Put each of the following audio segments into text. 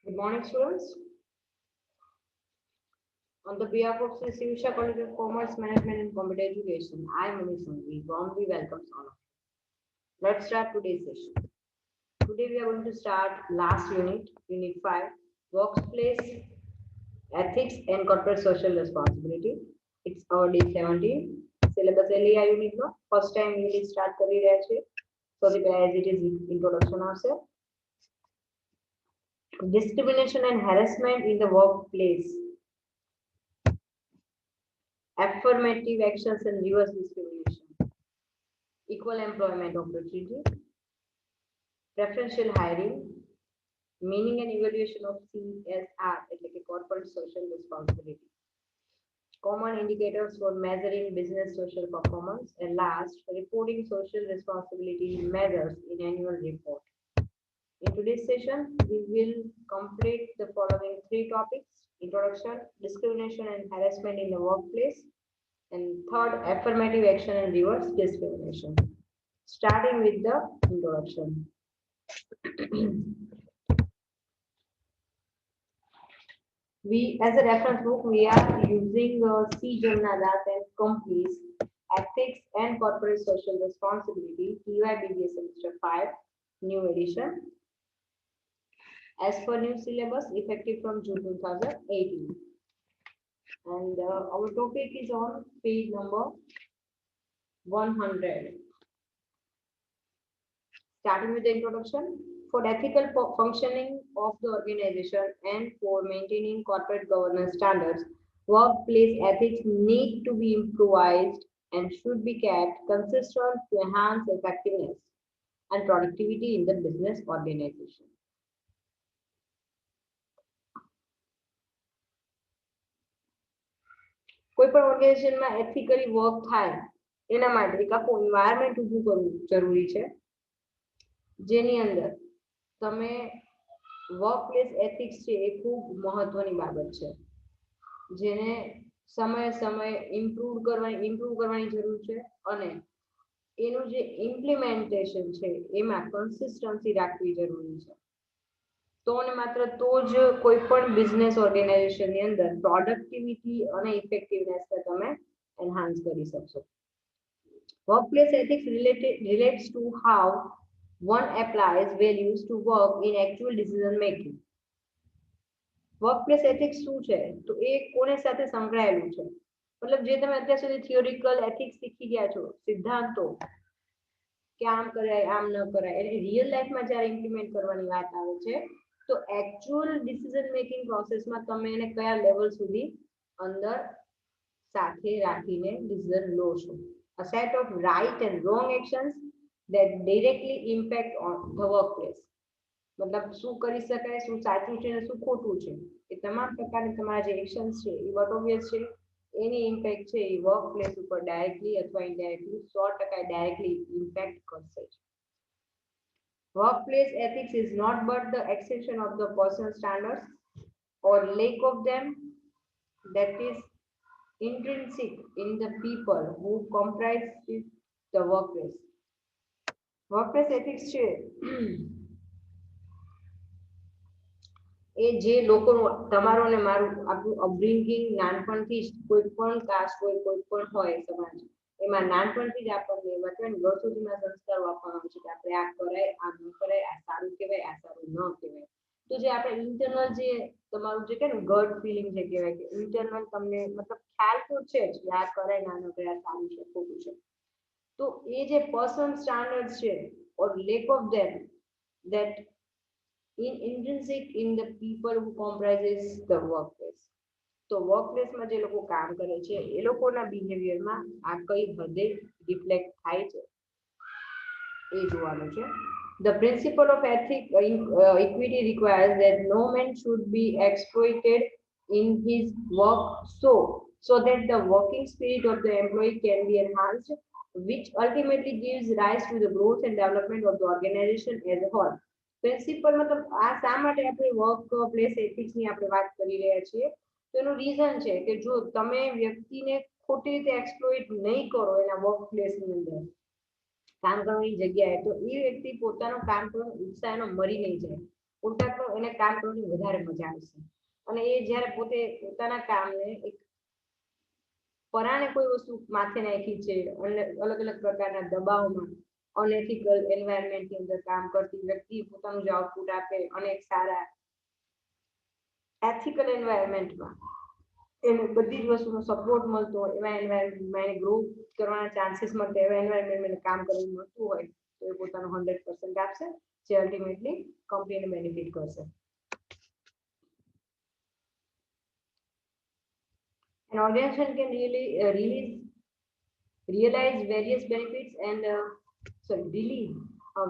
Good morning, students. On the behalf of Sri Sivisha College of Commerce, Management and Computer Education, I am Mani Sangvi, warmly welcomes all of you. Let's start today's session. Today we are going to start last unit, Unit 5, Workplace Ethics and Corporate Social Responsibility. It's our day 17. Syllabus LEI unit no first time unit start કરી રહ્યા છે. So the as it is introduction આવશે. Discrimination and harassment in the workplace. Affirmative actions and reverse discrimination, equal employment opportunity, preferential hiring, meaning and evaluation of CSR, like a corporate social responsibility, common indicators for measuring business social performance, and last, reporting social responsibility measures in annual report. In today's session, we will complete the following 3 topics: introduction, discrimination and harassment in the workplace, and third, affirmative action and reverse discrimination. Starting with the introduction. We, as a reference book, we are using C. Jamnadas and Company's Ethics and Corporate Social Responsibility, TYBBA Semester 5, new edition. As per new syllabus, effective from June 2018. And our topic is on page number 100. Starting with the introduction. For ethical functioning of the organization and for maintaining corporate governance standards, workplace ethics need to be improvised and should be kept consistent to enhance effectiveness and productivity in the business organization. કોઈ પણ ઓર્ગેનાઇઝેશનમાં એથિકલી work થાય એના માટે એક આખું environment ઊભું કરવું જરૂરી છે જેની અંદર તમે વર્કપ્લેસ એથિક્સ છે એ ખૂબ મહત્વની બાબત છે જેને સમય સમય ઇમ્પ્રૂવ કરવાની જરૂર છે અને એનું જે ઇમ્પ્લિમેન્ટેશન છે એમાં કન્સિસ્ટન્સી રાખવી જરૂરી છે તો અને માત્ર તો જ કોઈ પણ બિઝનેસ ઓર્ગેનાઇઝેશનની અંદર પ્રોડક્ટિવિટી અને ઇફેક્ટિવનેસને તમે એન્હાન્સ કરી શકશો. Workplace ethics relates to how one applies values to work in actual decision making. Workplace ethics શું છે તો એ કોને સાથે સંકળાયેલું છે મતલબ જે તમે અત્યાર સુધી થિયોરિકલ એથિક્સ શીખી ગયા છો સિદ્ધાંતો કે આમ કરાય આમ ન કરાય એટલે રિયલ લાઈફમાં જ્યારે ઇમ્પ્લિમેન્ટ કરવાની વાત આવે છે તો actual decision making પ્રોસેસમાં તમે એને કયા લેવલ સુધી અંદર સાથે રાખીને ડિસિઝન લો છો. A set of right and wrong actions that directly impact on the workplace. મતલબ શું કરી શકાય શું સાચું છે ને શું ખોટું છે એ તમામ પ્રકારના તમારા જે એક્શન્સ છે એ વોટ ઓબ્વિયસ છે એની ઇમ્પેક્ટ છે એ વર્કપ્લેસ ઉપર ડાયરેક્ટલી અથવા ઇનડાયરેક્ટલી 100% ડાયરેક્ટલી ઇમ્પેક્ટ કરશે. Workplace ethics is not but the extension of the personal standards or lack of them that is intrinsic in the people who comprise the workplace. Workplace ethics છે એ જે લોકોનું તમારો ને મારું આપણું upbringing નાનપણથી જ કોઈ પણ કાસ્ટ હોય કોઈ પણ હોય સમાજ એમાં નાનપણથી જ આપણને વચન ઘર સુધીમાં સંસ્કારો આપવામાં આવે છે કે આપણે આ કરાય આ ન કરાય આ સારું કહેવાય આ સારું ન કહેવાય તો જે આપણે ઇન્ટરનલ જે તમારું જે કે ને ગટ ફિલિંગ જે કહેવાય કે ઇન્ટરનલ તમને મતલબ ખ્યાલ તો છે જ કે આ કરાય ના ન કરાય સારું છે ખોટું છે તો એ જે પર્સનલ સ્ટાન્ડર્ડ છે or lack of them that intrinsic in the people who comprises the workplace. તો વર્કપ્લેસમાં જે લોકો કામ કરે છે એ લોકોના બિહેવિયરમાં આ કઈ હદે રિફ્લેક્ટ થાય છે એ જોવાનું છે. The principle of equity requires that no man should be exploited in his work so that the working spirit of the employee can be enhanced, which ultimately gives rise to the growth and development of the organization as a whole. Principal મતલબ આ શા માટે આપણે work place એથિક્સની આપણે વાત કરી રહ્યા છીએ તો એનું રીઝન છે કે જો તમે વ્યક્તિને ખોટી રીતે એક્સપ્લોઇટ નહીં કરો એના વર્ક પ્લેસની અંદર કામ કરવાની જગ્યાએ તો એ વ્યક્તિ પોતાનું કામ કરવાનો ઉત્સાહ એનો મરી નહીં જાય ઉલટા તો એને તમને કામ કરવાની વધારે મજા આવશે અને એ જ્યારે પોતે પોતાના કામને એક પરાણે કોઈ વસ્તુ માથે નાખી છે અને અલગ અલગ પ્રકારના દબાવમાં અનએથિકલ એન્વાયરમેન્ટની અંદર કામ કરતી વ્યક્તિ પોતાનું જે આઉટપુટ આપે અને એક સારા એથિકલ એન્વાયરમેન્ટમાં એને બધી જ વસ્તુનો સપોર્ટ મળતો હોય એવા એન્વાયરમેન્ટમાં એને ગ્રો કરવાના ચાન્સીસ મળતા એવા એન્વાયરમેન્ટમાં કામ કરવું મળતું હોય તો એ પોતાનું 100% આપશે જે અલ્ટિમેટલી કંપનીને બેનિફિટ કરશે. An organization can really realize various benefits and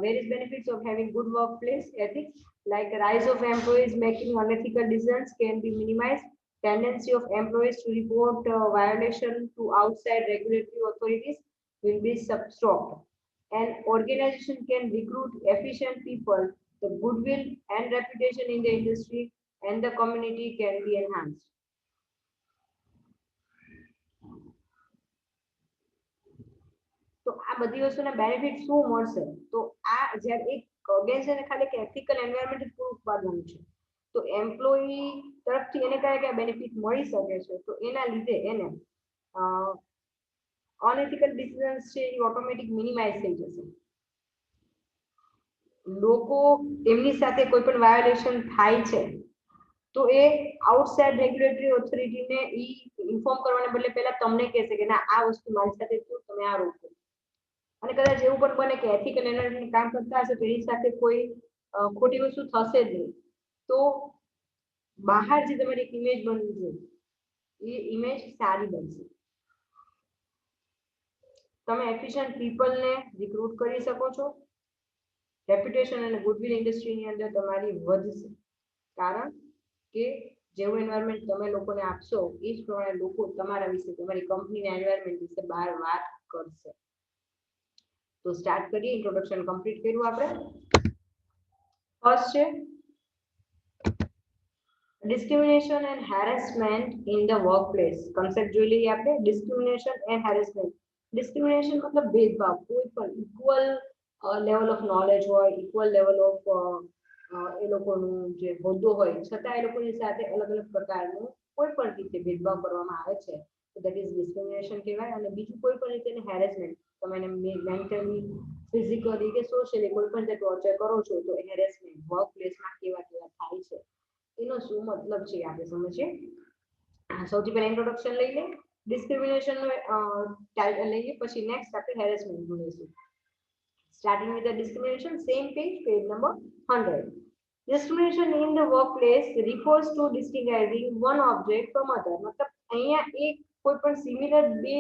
various benefits of having good workplace ethics, like a rise of employees making unethical decisions can be minimized, tendency of employees to report violation to outside regulatory authorities will be stopped. An organization can recruit efficient people, the goodwill and reputation in the industry and the community can be enhanced. તો આ બધી વસ્તુના benefit શું મળશે? તો આ જ્યારે એક ઓર્ગેનાઇઝેશન ખાલી કે એથિકલ એન્વાયરમેન્ટ જ પૂરું પાડવાનું છે તો એમ્પ્લોયી તરફથી એને કયા કયા બેનિફિટ મળી શકે છે તો એના લીધે એને અનએથિકલ ડિસિઝન્સ છે એ ઓટોમેટિક મિનિમાઇઝ થઈ જશે. લોકો એમની સાથે કોઈ પણ વાયોલેશન થાય છે તો એ આઉટસાઇડ રેગ્યુલેટરી ઓથોરિટીને ઈ ઇન્ફોર્મ કરવાને બદલે પહેલા તમને કહેશે કે ના આ વસ્તુ મારી સાથે થયું તમે આ રોકો. અને કદાચ એવું પણ બને કે એથિકલ એન્વાયરમેન્ટ કામ કરતા હશે તો એની સાથે કોઈ ખોટી વસ્તુ થશે જ નહીં તો બહાર જે તમારી એક ઇમેજ બનવી જોઈએ એ ઇમેજ સારી બનશે. તમે એફિશિયન્ટ પીપલને રિક્રુટ કરી શકો છો. રેપ્યુટેશન અને ગુડવિલ ઇન્ડસ્ટ્રીની અંદર તમારી વધશે કારણ કે જેવું એન્વાયરમેન્ટ તમે લોકોને આપશો એ જ પ્રમાણે લોકો તમારા વિશે તમારી કંપનીના એન્વાયરમેન્ટ વિશે બહાર વાત કરશે. તો સ્ટાર્ટ કરીએ. ઇન્ટ્રોડક્શન કમ્પ્લીટ કર્યું આપણે. ફર્સ્ટ છે discrimination and harassment in the workplace. Concept જોઈ લઈએ આપણે. Discrimination and harassment. ડિસ્ક્રિમિનેશન મતલબ ભેદભાવ. કોઈ પણ ઇક્વલ લેવલ ઓફ નોલેજ હોય, ઇક્વલ લેવલ ઓફ એ લોકોનું જે હોદ્દો હોય છતાં એ લોકોની સાથે અલગ અલગ પ્રકારનું કોઈ પણ રીતે ભેદભાવ કરવામાં આવે છે તો દેટ ઇઝ ડિસ્ક્રિમિનેશન કહેવાય. અને બીજું કોઈ પણ રીતે હેરેસમેન્ટ, તમે એને મેન્ટલી, ફિઝિકલી કે સોશિયલી કોઈ પણ રીતે ટોર્ચર કરો છો તો એ હેરેસમેન્ટ વર્ક પ્લેસમાં કેવા થાય છે એનો શું મતલબ છે આપણે સમજીએ. સૌથી પહેલા ઇન્ટ્રોડક્શન લઈ લે. ડિસ્ક્રિમિનેશન નો ટાઇટલ લઈએ પછી નેક્સ્ટ આપણે હેરેસમેન્ટ જોઈશું. Starting with the discrimination, same page number 100. Discrimination in the workplace refers to distinguishing one object from other. मतलब અહીંયા એક કોઈ પણ સિમિલર બે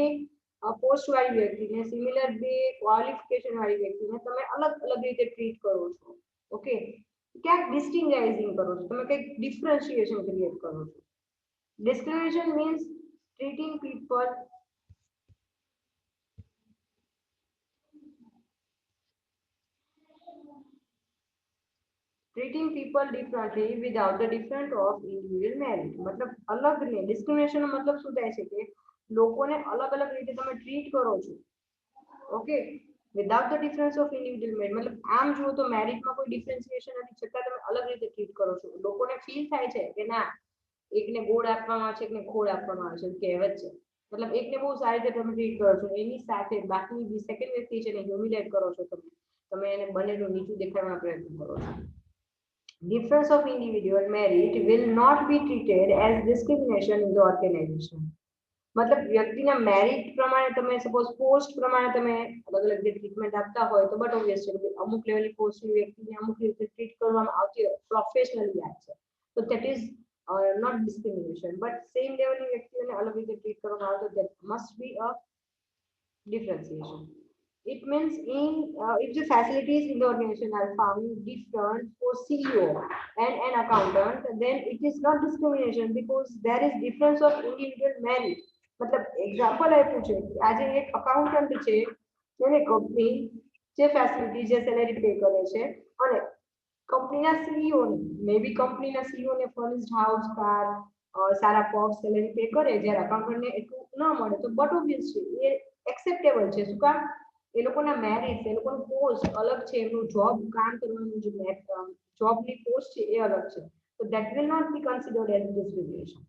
પોસ્ટ વાળી વ્યક્તિને, સિમિલર બે ક્વોલિફિકેશન વાળી વ્યક્તિને તમે અલગ અલગ રીતે ટ્રીટ કરો છો. ઓકે, ક્યાંક ડિસ્ટિંગાઇઝિંગ કરો છો, તમે કંઈક ડિફરન્શિએશન ક્રિએટ કરો છો. Discrimination means treating people differently without the difference of individual merit. मतलब अलग ने डिस्क्रिमिनेशन નો મતલબ શું થાય છે કે લોકોને અલગ અલગ રીતે તમે ટ્રીટ કરો છો. Okay, without the difference of individual merit. મતલબ આમ જુઓ તો મેરિટમાં કોઈ ડિફરન્શિએશન નથી છતાં તમે અલગ રીતે ટ્રીટ કરો છો. લોકોને ફીલ થાય છે કે ના એકને ગોળ આપવામાં આવે છે એકને ખોળ આપવામાં આવે છે કહેવત છે. મતલબ એકને બહુ સારી રીતે તમે ટ્રીટ કરો છો એની સાથે બાકી જે સેકન્ડ વ્યક્તિ છે એને હ્યુમિલેટ કરો છો. તમે એને બનેલું નીચું દેખાડવાનો પ્રયત્ન કરો છો. Difference of individual merit will not be treated as discrimination in the organization. मतलब વ્યક્તિના મેરિટ પ્રમાણે તમે સપોઝ પોસ્ટ પ્રમાણે તમે અલગ અલગ રીતે ટ્રીટમેન્ટ આપતા હોય તો બટ ઓબ્વિયસ છે કે અમુક લેવલની પોસ્ટની વ્યક્તિને અમુક રીતે ટ્રીટ કરવામાં આવતી હોય પ્રોફેશનલી વાત છે તો that is not discrimination. But same લેવલની વ્યક્તિઓને અલગ રીતે ટ્રીટ કરવામાં આવે તો that must be a differentiation. It means if the facilities in the organization are found different for CEO and an accountant, then it is not discrimination because there is difference of individual merit. मतलब example આપ્યું છે કે આજે એક accountant છે એને company જે facility જે સેલેરી પે કરે છે અને કંપનીના સીઈઓ મે બી કંપનીના સીઈઓ ને ફર્નિશ્ડ હાઉસ કાર સારા પગ સેલેરી પે કરે જ્યારે અકાઉન્ટન્ટને એટલું ન મળે તો બટ ઓબ્વિયસલી એ એક્સેપ્ટેબલ છે. શું કામ? એ લોકોના મેરિટ, એ લોકોનું પોસ્ટ અલગ છે, એમનું જોબ કામ કરવાનું જે જોબની પોસ્ટ છે એ અલગ છે, તો that will not be considered as discrimination.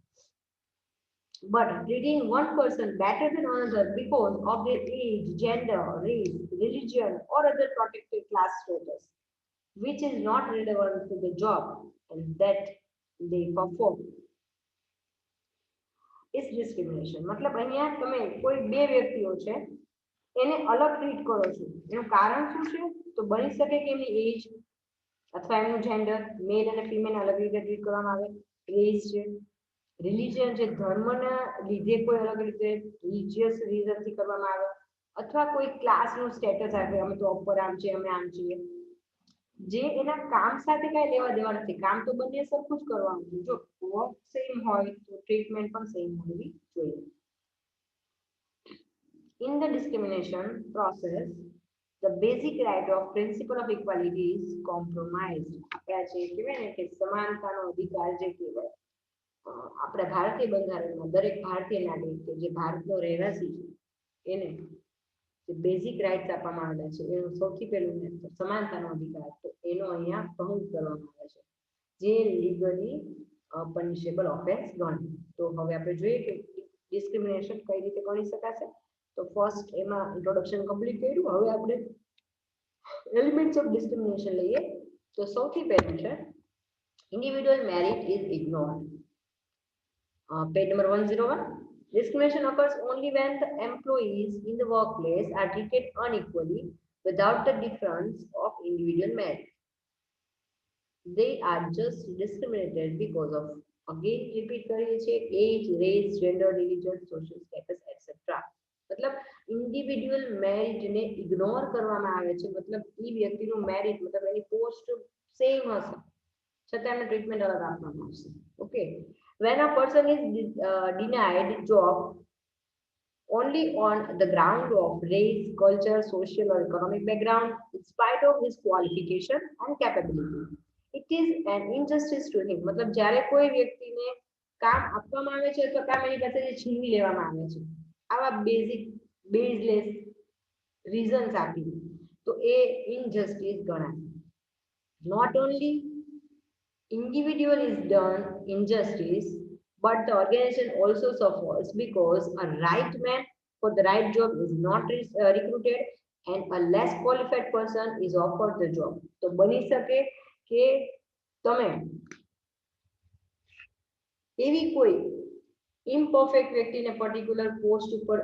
But treating one person better than another because of their age, gender, race, religion, or other protected class status, which is not relevant to the job and that they perform, is discrimination. मतलब અહીંયા તમે કોઈ બે વ્યક્તિઓ છે એને અલગ treat કરો છો, એનું કારણ શું છે? તો બની શકે કે એમની એજ અથવા એમનું જેન્ડર, મેલ અને ફિમેલ અલગ રીતે ટ્રીટ કરવામાં આવે, રેસ છે, રિલિજન જે ધર્મના લીધે કોઈ અલગ રીતે રિલિજિયસ રીઝનથી કરવામાં આવે, અથવા કોઈ ક્લાસનું સ્ટેટસ આવે, અમે તો અપર આમ છીએ, અમે આમ છીએ, જે એના કામ સાથે કઈ લેવા દેવા નથી, કામ તો બંને સરખું જ કરવાનું છે. જો વર્ક સેમ હોય તો ટ્રીટમેન્ટ પણ સેમ હોવી જોઈએ. In the discrimination process, the basic right of principle of equality is compromised. આપણા જે કહેવાય ને કે સમાનતાનો અધિકાર જે કહેવાય, આપણા ભારતીય બંધારણમાં દરેક ભારતીય નાગરિક કે જે ભારતનો રહેવાસી છે એને જે બેઝિક રાઇટ્સ આપવામાં આવેલા છે એનું સૌથી પહેલું સમાનતાનો અધિકાર, તો એનો અહીંયા ભંગ કરવામાં આવે છે, જે લીગલી પનિશેબલ ઓફેન્સ ગણાય. તો હવે આપણે જોઈએ કે ડિસ્ક્રિમિનેશન કઈ રીતે ગણી શકાશે. તો ફર્સ્ટ એમાં ઇન્ટ્રોડક્શન કમ્પ્લીટ કર્યું. હવે આપણે એલિમેન્ટ્સ ઓફ ડિસ્ક્રિમિનેશન લઈએ. તો સૌથી પહેલું છે individual merit is ignored. Page number 101. Discrimination occurs only when the employees in the workplace are treated unequally without the difference of individual merit. They are just discriminated because of, again repeat કરીએ છીએ, age, race, gender, religion, social status, etc. मतलब individual merit ને ignore કરવામાં આવે છે. मतलब એ વ્યક્તિનું merit मतलब એની પોસ્ટ સેમ હશે છતાં એમને ટ્રીટમેન્ટ અલગ આપવામાં આવશે. Okay, when a person is denied job only on the ground of race, culture, social or economic background, in spite of his qualification and capability, it is an injustice to him. मतलब જ્યારે કોઈ વ્યક્તિને કામ આપવામાં આવે છે અથવા કામ એની પાસેથી છીનવી લેવામાં આવે છે આવા બેઝિક બેઝલેસ રીઝન્સ આપી, તો એ ઇનજસ્ટિસ ગણાય. Not only individual is done injustice, but the organization also suffers because a right man for the right job is not recruited and a less qualified person is offered the job. તો બની શકે કે તમે એવી કોઈ ઇમ્પરફેક્ટ વ્યક્તિને particular post ઉપર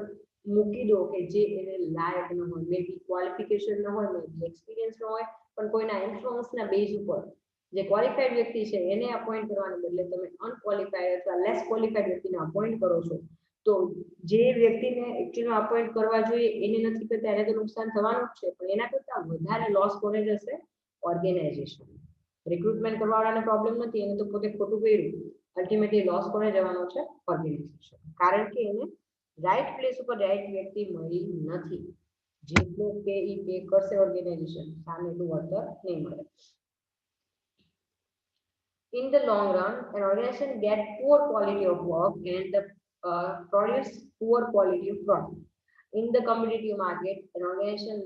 મૂકી દો કે જે એને લાયક ન હોય, મે બી ક્વોલિફિકેશન ન હોય, મે બી એક્સપિરિયન્સ ન હોય, પણ કોઈના ઇન્ફ્લુઅન્સના બેઝ ઉપર જે ક્વોલિફાઈડ વ્યક્તિ છે એને અપોઇન્ટ કરવાને બદલે તમે અનક્વોલિફાઈડ અથવા લેસ ક્વોલિફાઈડ વ્યક્તિને અપોઇન્ટ કરો છો, તો જે વ્યક્તિને એકચ્યુઅલી અપોઇન્ટ કરવા જોઈએ એને નથી કરતા, એને તો નુકસાન થવાનું જ છે, પણ એના કરતા વધારે લોસ કોને જશે? ઓર્ગેનાઇઝેશન. રિક્રુટમેન્ટ કરવાવાળાને પ્રોબ્લેમ નથી, એને તો પોતે ખોટું કર્યું, અલ્ટિમેટલી લોસ કોને જવાનો છે? ઓર્ગેનાઇઝેશન. કારણ કે એને રાઈટ પ્લેસ ઉપર રાઈટ વ્યક્તિ મળી નથી. જેટલો પે ઈ પે કરશે ઓર્ગેનાઇઝેશન, સામે એટલું વળતર નહીં મળે. In the long run, an organization gets poor quality of work and produce poor quality of product. In the competitive market, an organization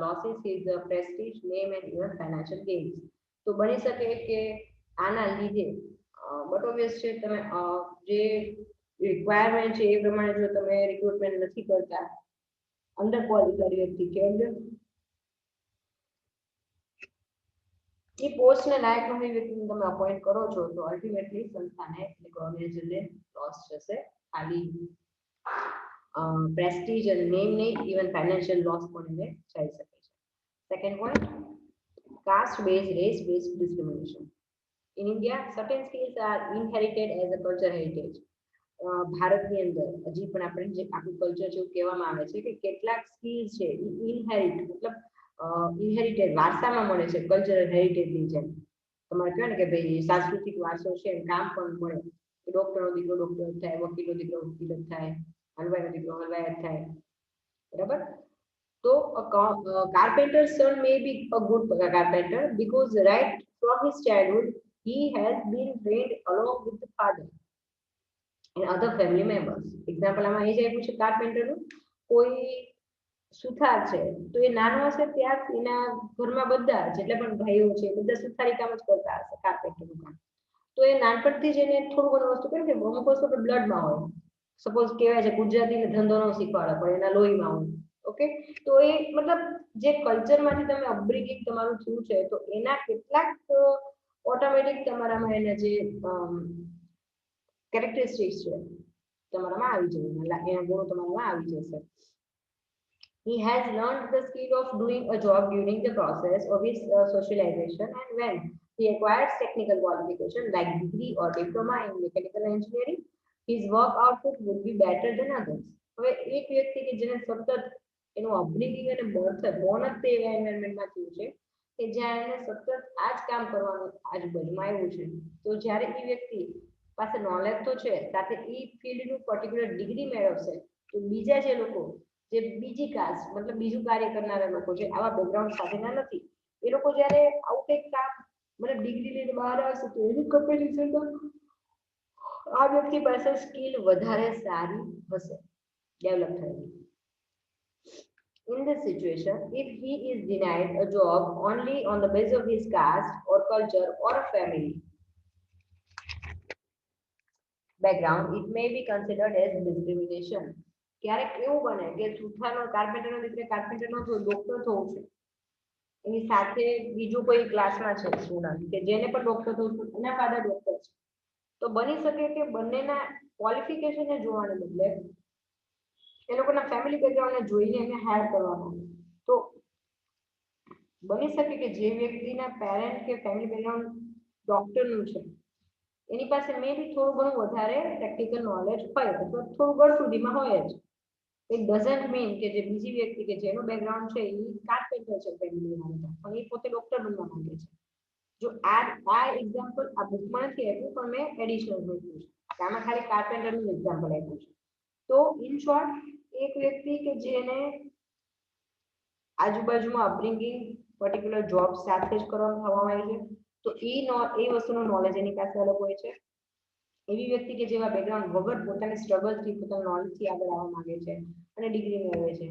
losses his prestige, name and even financial gains. તો બની શકે કે આના લીધે but obvious છે તમે જે requirement છે એ પ્રમાણે જો તમે રિક્રુટમેન્ટ નથી કરતા, અંડર ક્વોલિફાઈડ વ્યક્તિ કે એ પોસ્ટને લાયક નથી વ્યક્તિને તમે અપોઇન્ટ કરો છો, તો અલ્ટિમેટલી સંસ્થાને એટલે ઓર્ગેનાઇઝેશનને લોસ જશે. ખાલી પ્રેસ્ટીજ અને નેમ નહીં, ઇવન ફાઇનાન્શિયલ લોસ પણ એને થઈ શકે છે. Second point, caste based, race based discrimination. In India, certain skills are inherited as a cultural heritage. ભારતની અંદર હજી પણ આપણે જે આપણું કલ્ચર છે એવું કહેવામાં આવે છે કે કેટલાક સ્કિલ્સ છે એ ઇનહેરિટ મતલબ ઇનહેરિટેડ વારસામાં મળે છે, કલ્ચરલ હેરિટેજની જેમ. તમારે કહેવાય ને કે ભાઈ સાંસ્કૃતિક વારસો છે, કામ પણ મળે. ડોક્ટરનો દીકરો ડોક્ટર જ થાય, વકીલનો દીકરો વકીલ જ થાય, હલવાઈનો દીકરો હલવાઈ જ થાય, બરાબર? So a carpenter's son may be a good carpenter because right from his childhood he has been trained along with the father and other family members. Example આમાં એ જ આપ્યું છે કાર્પેન્ટરનું. કોઈ સુથાર છે તો એ નાનો હશે ત્યારથી એના ઘરમાં બધા જેટલા પણ ભાઈઓ છે બધા સુથારી કામ જ કરતા હશે, કાર્પેન્ટરનું કામ. તો એ નાનપણથી જ એને થોડું ઘણું વસ્તુ કેમ કે અમુક વસ્તુ આપણે બ્લડમાં હોય, સપોઝ કહેવાય છે ગુજરાતીને ધંધો ન શીખવાડે પણ એના લોહીમાં હોય. ઓકે, તો એ મતલબ જે કલ્ચરમાંથી તમે અપબ્રિંગિંગ તમારું થયું છે તો એના કેટલાક ઓટોમેટિક તમારામાં એના જે કેરેક્ટરિસ્ટિક્સ છે તમારામાં આવી જાય, એના ગુણો તમારામાં આવી જશે. He has learned the skill of doing a job during the process of his socialization, and when he acquires technical qualification like degree or diploma in mechanical engineering, his work output would be better than others. હવે એક વ્યક્તિ કે જેને સતત એનું upbringing અને Born જ તે એવા એન્વાયરમેન્ટમાં થયું છે કે જ્યાં એને સતત આ જ કામ કરવાનું આજુબાજુમાં આવ્યું છે, તો જ્યારે એ વ્યક્તિ પાસે નોલેજ તો છે સાથે એ ફિલ્ડનું પર્ટિક્યુલર ડિગ્રી મેળવશે તો બીજા જે લોકો જે બીજી કાસ્ટ મતલબ બીજું કાર્ય કરનારા લોકો છે આવા બેકગ્રાઉન્ડ સાથેના નથી, એ લોકો જ્યારે આવું કંઈક કામ મતલબ ડિગ્રી લઈને બહાર આવશે તો એની કમ્પેરિઝનમાં આ વ્યક્તિ પાસે સ્કિલ વધારે સારી હશે ડેવલપ થયેલી. In this situation, if he is denied a job only on the basis of his caste or culture or family background, it may be considered as discrimination. ક્યારેક એવું બને કે સુથારનો કાર્પેન્ટરનો દીકરો કાર્પેન્ટર નો ડોક્ટર થવું છે, એની સાથે બીજું કોઈ ક્લાસમાં છે સ્ટુડન્ટ કે જેને પણ ડોક્ટર થવું છે, એના ફાધર ડોક્ટર છે, તો બની શકે કે બંનેના ક્વોલિફિકેશનને જોવાને બદલે એ લોકોના ફેમિલી બેકગ્રાઉન્ડને જોઈને એને હાયર કરવામાં આવે. તો બની શકે કે જે વ્યક્તિના પેરેન્ટ કે ફેમિલી બેકગ્રાઉન્ડ ડોક્ટરનું છે એની પાસે મે બી થોડું ઘણું વધારે પ્રેક્ટિકલ નોલેજ હોય અથવા થોડું ઘણ સુધીમાં હોય જ. ઇટ ડઝન્ટ મીન કે જે બીજી વ્યક્તિ કે જેનું બેકગ્રાઉન્ડ છે એ કાર્પેન્ટર છે ફેમિલીમાં પણ એ પોતે ડોક્ટર બનવા માંગે છે. જો આ એક્ઝામ્પલ આ બુકમાં નથી આપ્યું પણ મેં એડિશનલ મૂક્યું છે, આમાં ખાલી કાર્પેન્ટરનું એક્ઝામ્પલ આપ્યું છે. તો ઇન શોર્ટ એક વ્યક્તિ કે જેને આજુબાજુમાં અપબ્રિંગિંગ પર્ટિક્યુલર જોબ સાથે જ કરવામાં આવે છે તો એ વસ્તુનું નોલેજ એની પાસે અલગ હોય છે. એવી વ્યક્તિ કે જેવા બેકગ્રાઉન્ડ વગર પોતાની સ્ટ્રગલથી પોતાના નોલેજથી આગળ આવવા માંગે છે અને ડિગ્રી મેળવે છે,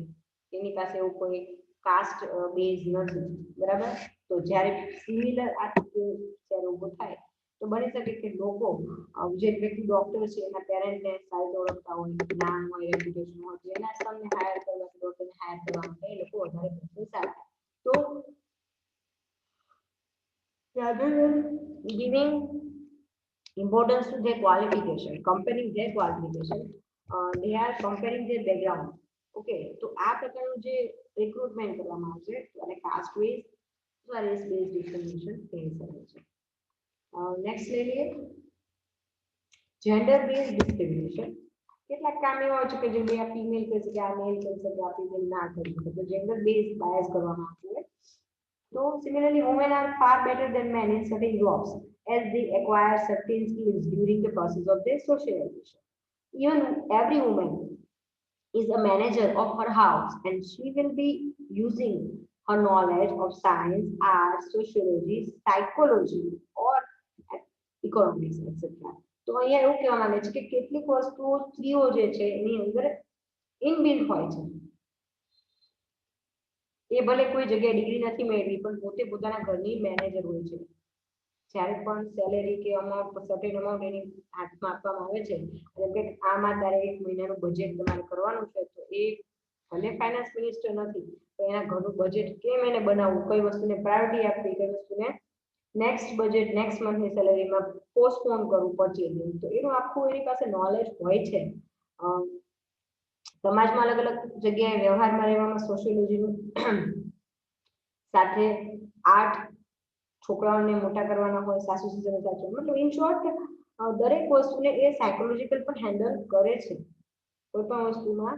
એની પાસે એવું કોઈ કાસ્ટ બેઝ નથી, બરાબર. તો જ્યારે સિમિલર આ જ્યારે ઊભો થાય તો બની શકે કે લોકો જે વ્યક્તિ ડોક્ટર છે એના પેરેન્ટને સારી ઓળખતા હોય, જ્ઞાન હોય, રેપ્યુટેશન હોય, જેના સનને હાયર કરવા ડોક્ટરને હાયર કરવા માટે એ લોકો વધારે પ્રેફરન્સ આપે. તો rather than giving importance to their qualification, comparing their qualification, they are comparing their background. Okay, તો આ પ્રકારનું જે રિક્રુટમેન્ટ કરવામાં આવે છે અને કાસ્ટ બેઝ અથવા રેસ બેઝ ડિસ્ક્રિમિનેશન કહી શકાય છે. નેક્સ્ટ લઈ લઈએ જેન્ડર બેઝ ડિસ્ક્રિમિનેશન. કેટલાક કામ એવા હોય છે કે જે આ ફિમેલ કહે છે કે આ મેલ કરી શકે આ ફિમેલ ના કરી શકે, તો જેન્ડર બેઝ બાયસ કરવામાં આવે છે. So similarly, women are far better than men in certain jobs as they acquire certain skills during the process of their socialization. Even every woman is a manager of her house and she will be using her knowledge of science, art, sociology, psychology or economics, etc. તો અહીંયા એવું કહેવા માંગે છે કે કેટલીક વસ્તુઓ સ્ત્રીઓ જે છે એની અંદર ઇનબિલ્ટ હોય છે. એ ભલે કોઈ જગ્યાએ ડિગ્રી નથી મેળવી પણ પોતે પોતાના ઘરની મેનેજર હોય છે. જ્યારે પણ સેલેરી કે અમાઉન્ટ સર્ટેન અમાઉન્ટ એની હાથમાં આપવામાં આવે છે અને કે આમાં તારે એક મહિનાનું બજેટ તમારે કરવાનું છે તો એ ભલે ફાઇનાન્સ મિનિસ્ટર નથી તો એના ઘરનું બજેટ કેમ એને બનાવવું, કઈ વસ્તુને પ્રાયોરિટી આપવી, કઈ વસ્તુને નેક્સ્ટ બજેટ નેક્સ્ટ મંથની સેલેરીમાં પોસ્ટપોન કરવું પરચેઝિંગ, તો એનું આખું એની પાસે નોલેજ હોય છે. સમાજમાં અલગ અલગ જગ્યાએ વ્યવહારમાં રહેવામાં સોશિયોલોજીનું સાથે આર્ટ છોકરાઓને મોટા કરવાના હોય, સાસુ સસરાને સાચવવા, મતલબ ઇન શોર્ટ દરેક વસ્તુને એ સાયકોલોજીકલ પણ હેન્ડલ કરે છે. કોઈ પણ વસ્તુમાં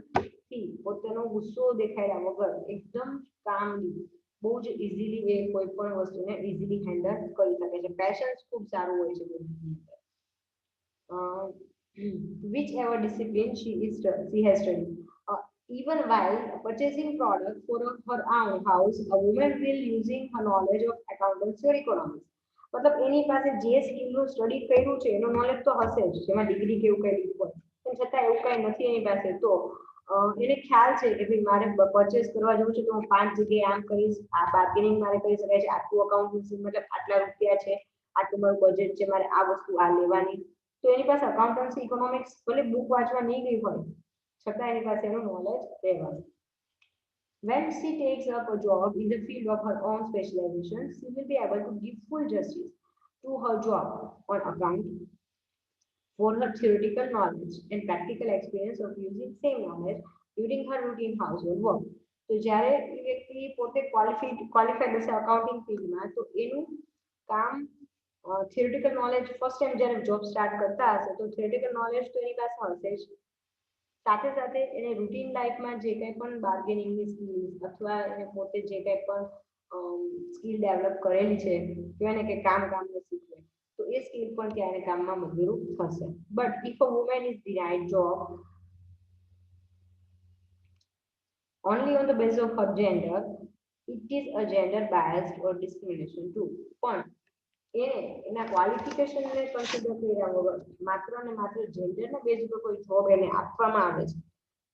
પોતાનો ગુસ્સો દેખાડ્યા વગર એકદમ કામલી બહુ જ ઇઝીલી એ કોઈ પણ વસ્તુને ઇઝીલી હેન્ડલ કરી શકે છે. પેશન્સ ખૂબ સારું હોય છે whichever discipline she has studied. Even while purchasing products for her own house, a woman will using her knowledge of accountancy or economics. મતલબ એની પાસે જે સ્કિલનું સ્ટડી કર્યું છે એનો નોલેજ તો હશે જ, જેમાં ડિગ્રી કે એવું કંઈ લીધું હોય પણ છતાં એવું કંઈ નથી એની પાસે તો એને ખ્યાલ છે કે ભાઈ મારે પરચેસ કરવા જવું છે તો હું 5 જગ્યાએ આમ કરીશ, આ બાર્ગેનિંગ મારે કરી શકાય છે, આટલું અકાઉન્ટન્સી મતલબ આટલા રૂપિયા છે, આટલું મારું બજેટ છે, મારે આ વસ્તુ આ લેવાની, તો એની પાસે અકાઉન્ટન્સી ઇકોનોમિક્સ ભલે બુક વાંચવા નહીં ગઈ હોય છતાં એની પાસે એનું નોલેજ રહેવાનું. When she takes up a job in the field of her own specialization, she will be able to give full justice to her job on account for her theoretical knowledge and practical experience of using same knowledge during her routine household work. તો જ્યારે એ વ્યક્તિ પોતે qualified હશે accounting ફિલ્ડમાં તો એનું કામ theoretical knowledge first time જ્યારે જોબ સ્ટાર્ટ કરતા હશે તો થિયોરિટિકલ નોલેજ તો એની પાસે હશે જ, સાથે સાથે એને રૂટીન લાઈફમાં જે કંઈ પણ બાર્ગેનિંગની સ્કિલ અથવા એને પોતે જે કંઈ પણ સ્કિલ ડેવલપ કરેલી છે તો એને કે કામને શીખવે તો એ સ્કિલ પણ ત્યારે કામમાં મદદરૂપ થશે. But if a woman is denied job only on the basis of her gender, it is a gender biased or discrimination too. પણ એના ક્વોલિફિકેશનને કન્સિડર કર્યા વગર માત્ર ને માત્ર જેન્ડરના બેઝ ઉપર કોઈ જોબ એને આપવામાં આવે છે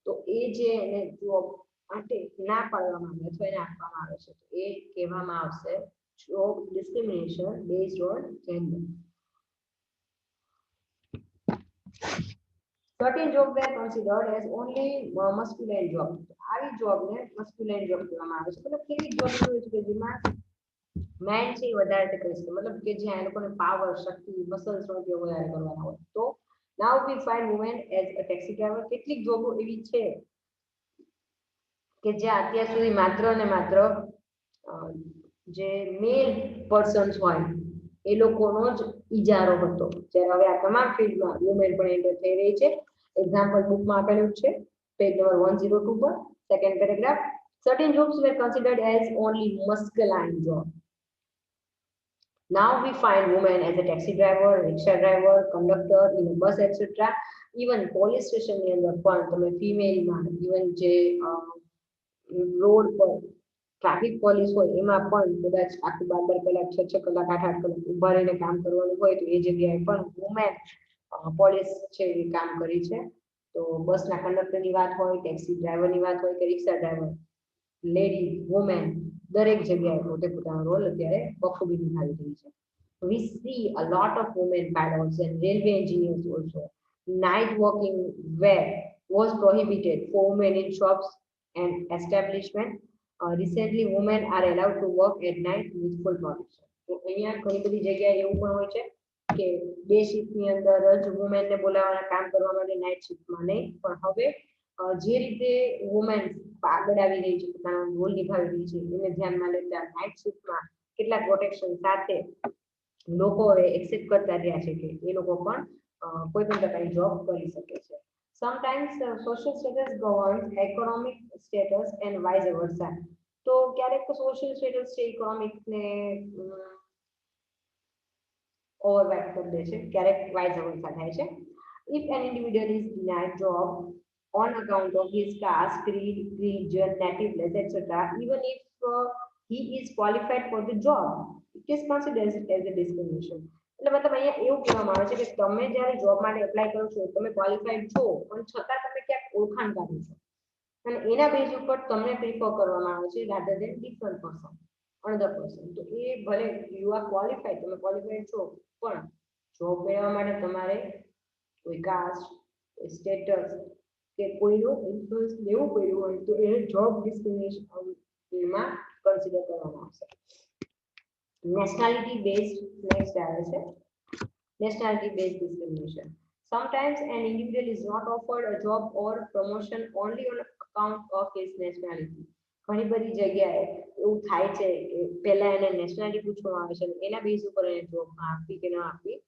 તો એ જે એને જોબ માટે ના પાડવામાં આવે અથવા એને આપવામાં આવે છે તો એ કહેવામાં આવશે job discrimination based on gender. Certain jobs were considered as only masculine jobs. આવી જોબને masculine job કહેવામાં આવે છે. મતલબ કેવી જોબ હોય છે કે જેમાં મેન છે વધારે કરી શકે, મતલબ કે જ્યાં એ લોકોને પાવર શક્તિ મસલ્સ નો ઉપયોગ વધારે કરવાનો હોય. તો now we find women as a taxi driver. કેટલીક જોબો એવી છે કે જે અત્યાર સુધી માત્ર ને માત્ર જે મેલ પર્સન્સ હોય એ લોકોનો જ ઇજારો હતો, જ્યારે હવે આ તમામ ફિલ્ડમાં વુમેન પણ એન્ટર થઈ રહી છે. એક્ઝામ્પલ બુકમાં આપેલું છે પેજ નંબર 102 પર second paragraph. Certain jobs were considered as only masculine job. Now we find women as a taxi driver, rickshaw driver, conductor in a bus, etc. Even police station ની અંદર પણ તમે ફિમેલમાં even જે road પર traffic police હોય એમાં પણ કદાચ આખું 12 કલાક 6 કલાક 8 કલાક ઉભા રહીને કામ કરવાનું હોય તો એ જગ્યાએ પણ વુમેન પોલીસ છે એ કામ કરી છે. તો બસના કંડક્ટરની વાત હોય, ટેક્સી ડ્રાઈવરની વાત હોય કે રિક્ષા ડ્રાઈવર, લેડી વુમેન દરેક જગ્યાએ પોતે પોતાનો રોલ અત્યારે બખૂબી નિભાવી રહી છે. We see a lot of women pilots and railway engineers also. Night working was prohibited for women in shops and establishment. Recently women are allowed to work at night with full protection. તો અહીંયા ઘણી બધી જગ્યાએ એવું પણ હોય છે કે ડે શિફ્ટની અંદર જ વુમેનને બોલાવવાના કામ કરવા માટે નાઇટ શિફ્ટમાં નહીં, પણ હવે જે રીતે વુમેન આગળ આવી રહી છે પોતાનો રોલ નિભાવી રહી છે એને ધ્યાનમાં લેતા નાઇટ શિફ્ટમાં કેટલા પ્રોટેક્શન સાથે લોકો એક્સેપ્ટ કરતા રહ્યા છે કે એ લોકો પણ કોઈ પણ પ્રકારની જોબ કરી શકે છે. Sometimes social status governs economic status and vice versa. તો ક્યારેક સોશિયલ સ્ટેટસ છે ઇકોનોમિક ને ઓવરવેટ કરી દે છે, ક્યારેક વાઇસ વર્સા થાય છે. If an individual is denied job on account of his caste, creed, religion, native place, etc., even if he is qualified for the job, it is considered as a discrimination. એટલે મતલબ અહીંયા એવું કહેવામાં આવે છે કે તમે જ્યારે જોબ માટે એપ્લાય કરો છો તમે ક્વોલિફાઈડ છો પણ છતાં તમે ક્યાંક ઓળખાણ કાઢો છો અને એના બેઝ ઉપર તમને પ્રિફર કરવામાં આવે છે rather than different person another person. તો એ ભલે યુ આર ક્વોલિફાઈડ, તમે ક્વોલિફાઈડ છો પણ જોબ મેળવવા માટે તમારે કોઈ કાસ્ટ, સ્ટેટસ કે કોઈનું ઇન્ફ્લુઅન્સ લેવું પડ્યું હોય તો એ જોબ ડિસ્ક્રિમિનેશનમાં કન્સિડર કરવામાં આવશે. Nationality based next આવે છે nationality based discrimination. Sometimes an individual is not offered a job or promotion only on account of his nationality. ઘણી બધી જગ્યાએ એવું થાય છે કે પહેલા એને નેશનાલિટી પૂછવામાં આવે છે એના બેઝ ઉપર એને જોબ આપવી કે ન આપવી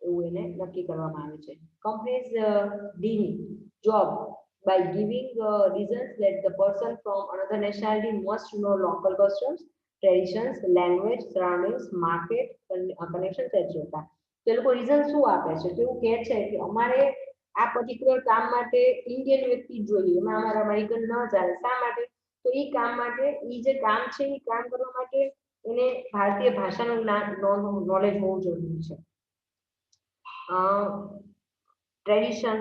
એવું એને નક્કી કરવામાં આવે છે. Companies deem job by giving reasons that the person from another nationality must know local customs, traditions, language, surroundings, market, connections, etc. તો એ લોકો રીઝન શું આપે છે તો એવું કહે છે કે અમારે આ પર્ટિક્યુલર કામ માટે ઇન્ડિયન વ્યક્તિ જોઈએ, એમાં અમારા અમેરિકન ન ચાલે. શા માટે? તો એ કામ માટે એ જે કામ છે એ કામ કરવા માટે એને ભારતીય ભાષાનું નોલેજ હોવું જરૂરી છે. ટ્રેડિશન,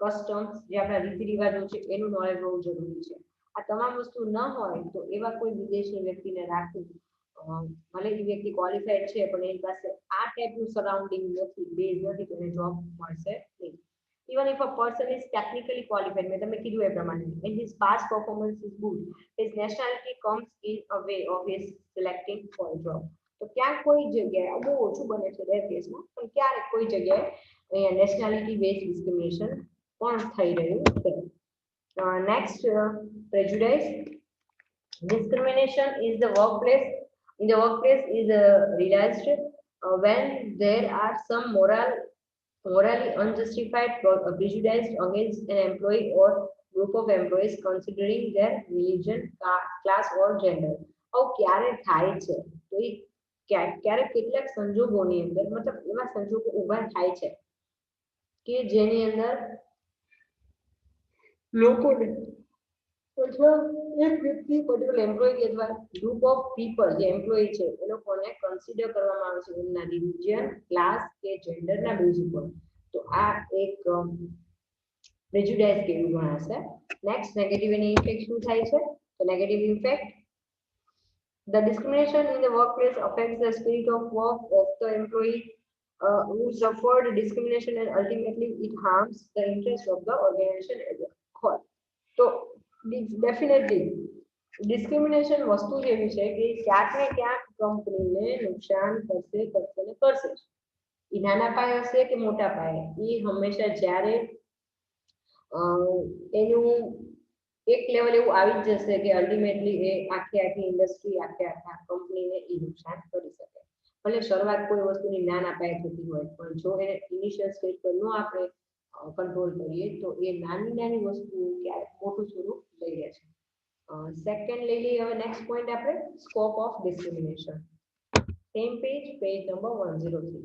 કસ્ટમ્સ, જે આપણા રીતિ રિવાજો છે એનું નોલેજ હોવું જરૂરી છે. આ તમામ વસ્તુ ન હોય તો એવા કોઈ વિદેશી વ્યક્તિને રાખવું, ભલે એ વ્યક્તિ ક્વોલિફાઈડ છે પણ એની પાસે આ ટાઈપનું સરાઉન્ડિંગ નથી, બેઝ નથી, તો એને જોબ મળશે નહીં. Even if a person is technically qualified, મેં તમને કીધું એ પ્રમાણે, and his past performance is good, his nationality comes in a way of his selecting for a job. તો ક્યાંક કોઈ જગ્યાએ બહુ ઓછું બને છે રેર કેસમાં, પણ ક્યારેક કોઈ જગ્યાએ અહીંયા નેશનાલિટી બેઝ ડિસ્ક્રિમિનેશન પણ થઈ રહ્યું છે. Next, prejudice. Discrimination is the workplace in the workplace is realized when there are some morally unjustified prejudice against an employee or group of employees considering their religion, class or gender. આવું ક્યારે થાય છે? તો એ ક્યારેક કેટલાક સંજોગોની અંદર, મતલબ એવા સંજોગો ઊભા થાય છે કે જેની અંદર લોકોને અથવા એક વ્યક્તિ પર્ટિક્યુલર એમ્પ્લોયી અથવા ગ્રુપ ઓફ પીપલ જે એમ્પ્લોયી છે એ લોકોને કન્સિડર કરવામાં આવે છે એમના રિલિજન, ક્લાસ કે જેન્ડરના બેઝ ઉપર. તો આ એક પ્રેજુડાઇઝ કેવું ગણાશે. નેક્સ્ટ, નેગેટિવ એની ઇફેક્ટ શું થાય છે? તો negative effect, the discrimination in the workplace affects the spirit of work of the employee who suffered discrimination, and ultimately it harms the interest of the organization as a whole. તો definitely discrimination વસ્તુ જેવી છે કે ક્યાંક ને ક્યાંક કંપનીને નુકસાન કરશે. એ નાના પાયે હશે કે મોટા પાયે, એ હંમેશા જ્યારે એનું એક લેવલ એવું આવી જ જશે કે અલ્ટિમેટલી એ આખી ઇન્ડસ્ટ્રી, આખા કંપનીને એ નુકસાન કરી શકે. ભલે શરૂઆત કોઈ વસ્તુની નાના પાયે થતી હોય, પણ જો એને ઇનિશિયલ સ્ટેજ પર ન આપણે કંટ્રોલ કરીએ તો એ નાની વસ્તુ ક્યારેક મોટું સ્વરૂપ લઈ લે છે. સેકન્ડ લઈ લઈએ હવે નેક્સ્ટ પોઈન્ટ આપણે, scope of discrimination. Same page number 103.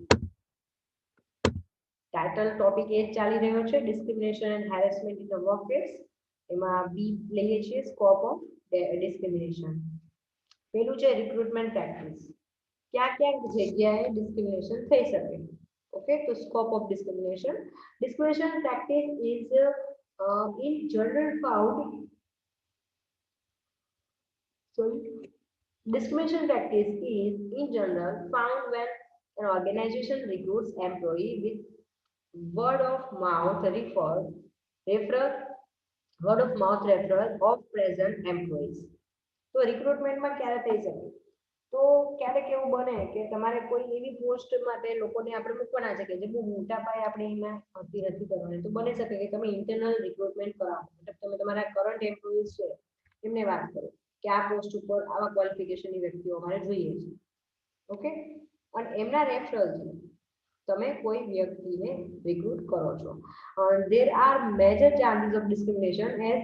Title topic એ ચાલી રહ્યો છે, discrimination and harassment in the workplace. એમાં બી લઈએ છીએ, સ્કોપ ઓફ ડિસ્ક્રિમિનેશન. પેલું છે રિક્રુટમેન્ટ પ્રેક્ટિસ. ક્યાં જગ્યાએ ડિસ્ક્રિમિનેશન થઈ શકે? Okay, so scope of discrimination. Discrimination practice is in general found. Discrimination practice is in general found when an organization recruits employee with word of mouth referral of present employees. તો રિક્રુટમેન્ટમાં ક્યારે થઈ શકે? તો ક્યારેક એવું બને કે તમારે કોઈ એવી પોસ્ટ માટે લોકોને આપણે મૂકવાના છે કે જે બહુ મોટા પાયે આપણે એમાં ભરતી નથી કરવાની, તો બની શકે કે તમે ઇન્ટરનલ રિક્રુટમેન્ટ કરાવો. મતલબ તમે તમારા કરંટ એમ્પ્લોઈઝ છે એમને વાત કરો કે આ પોસ્ટ ઉપર આવા ક્વોલિફિકેશનની વ્યક્તિઓ અમારે જોઈએ છે. ઓકે, અને એમના રેફરલથી તમે કોઈ વ્યક્તિને રિક્રુટ કરો છો. there are major chances of discrimination as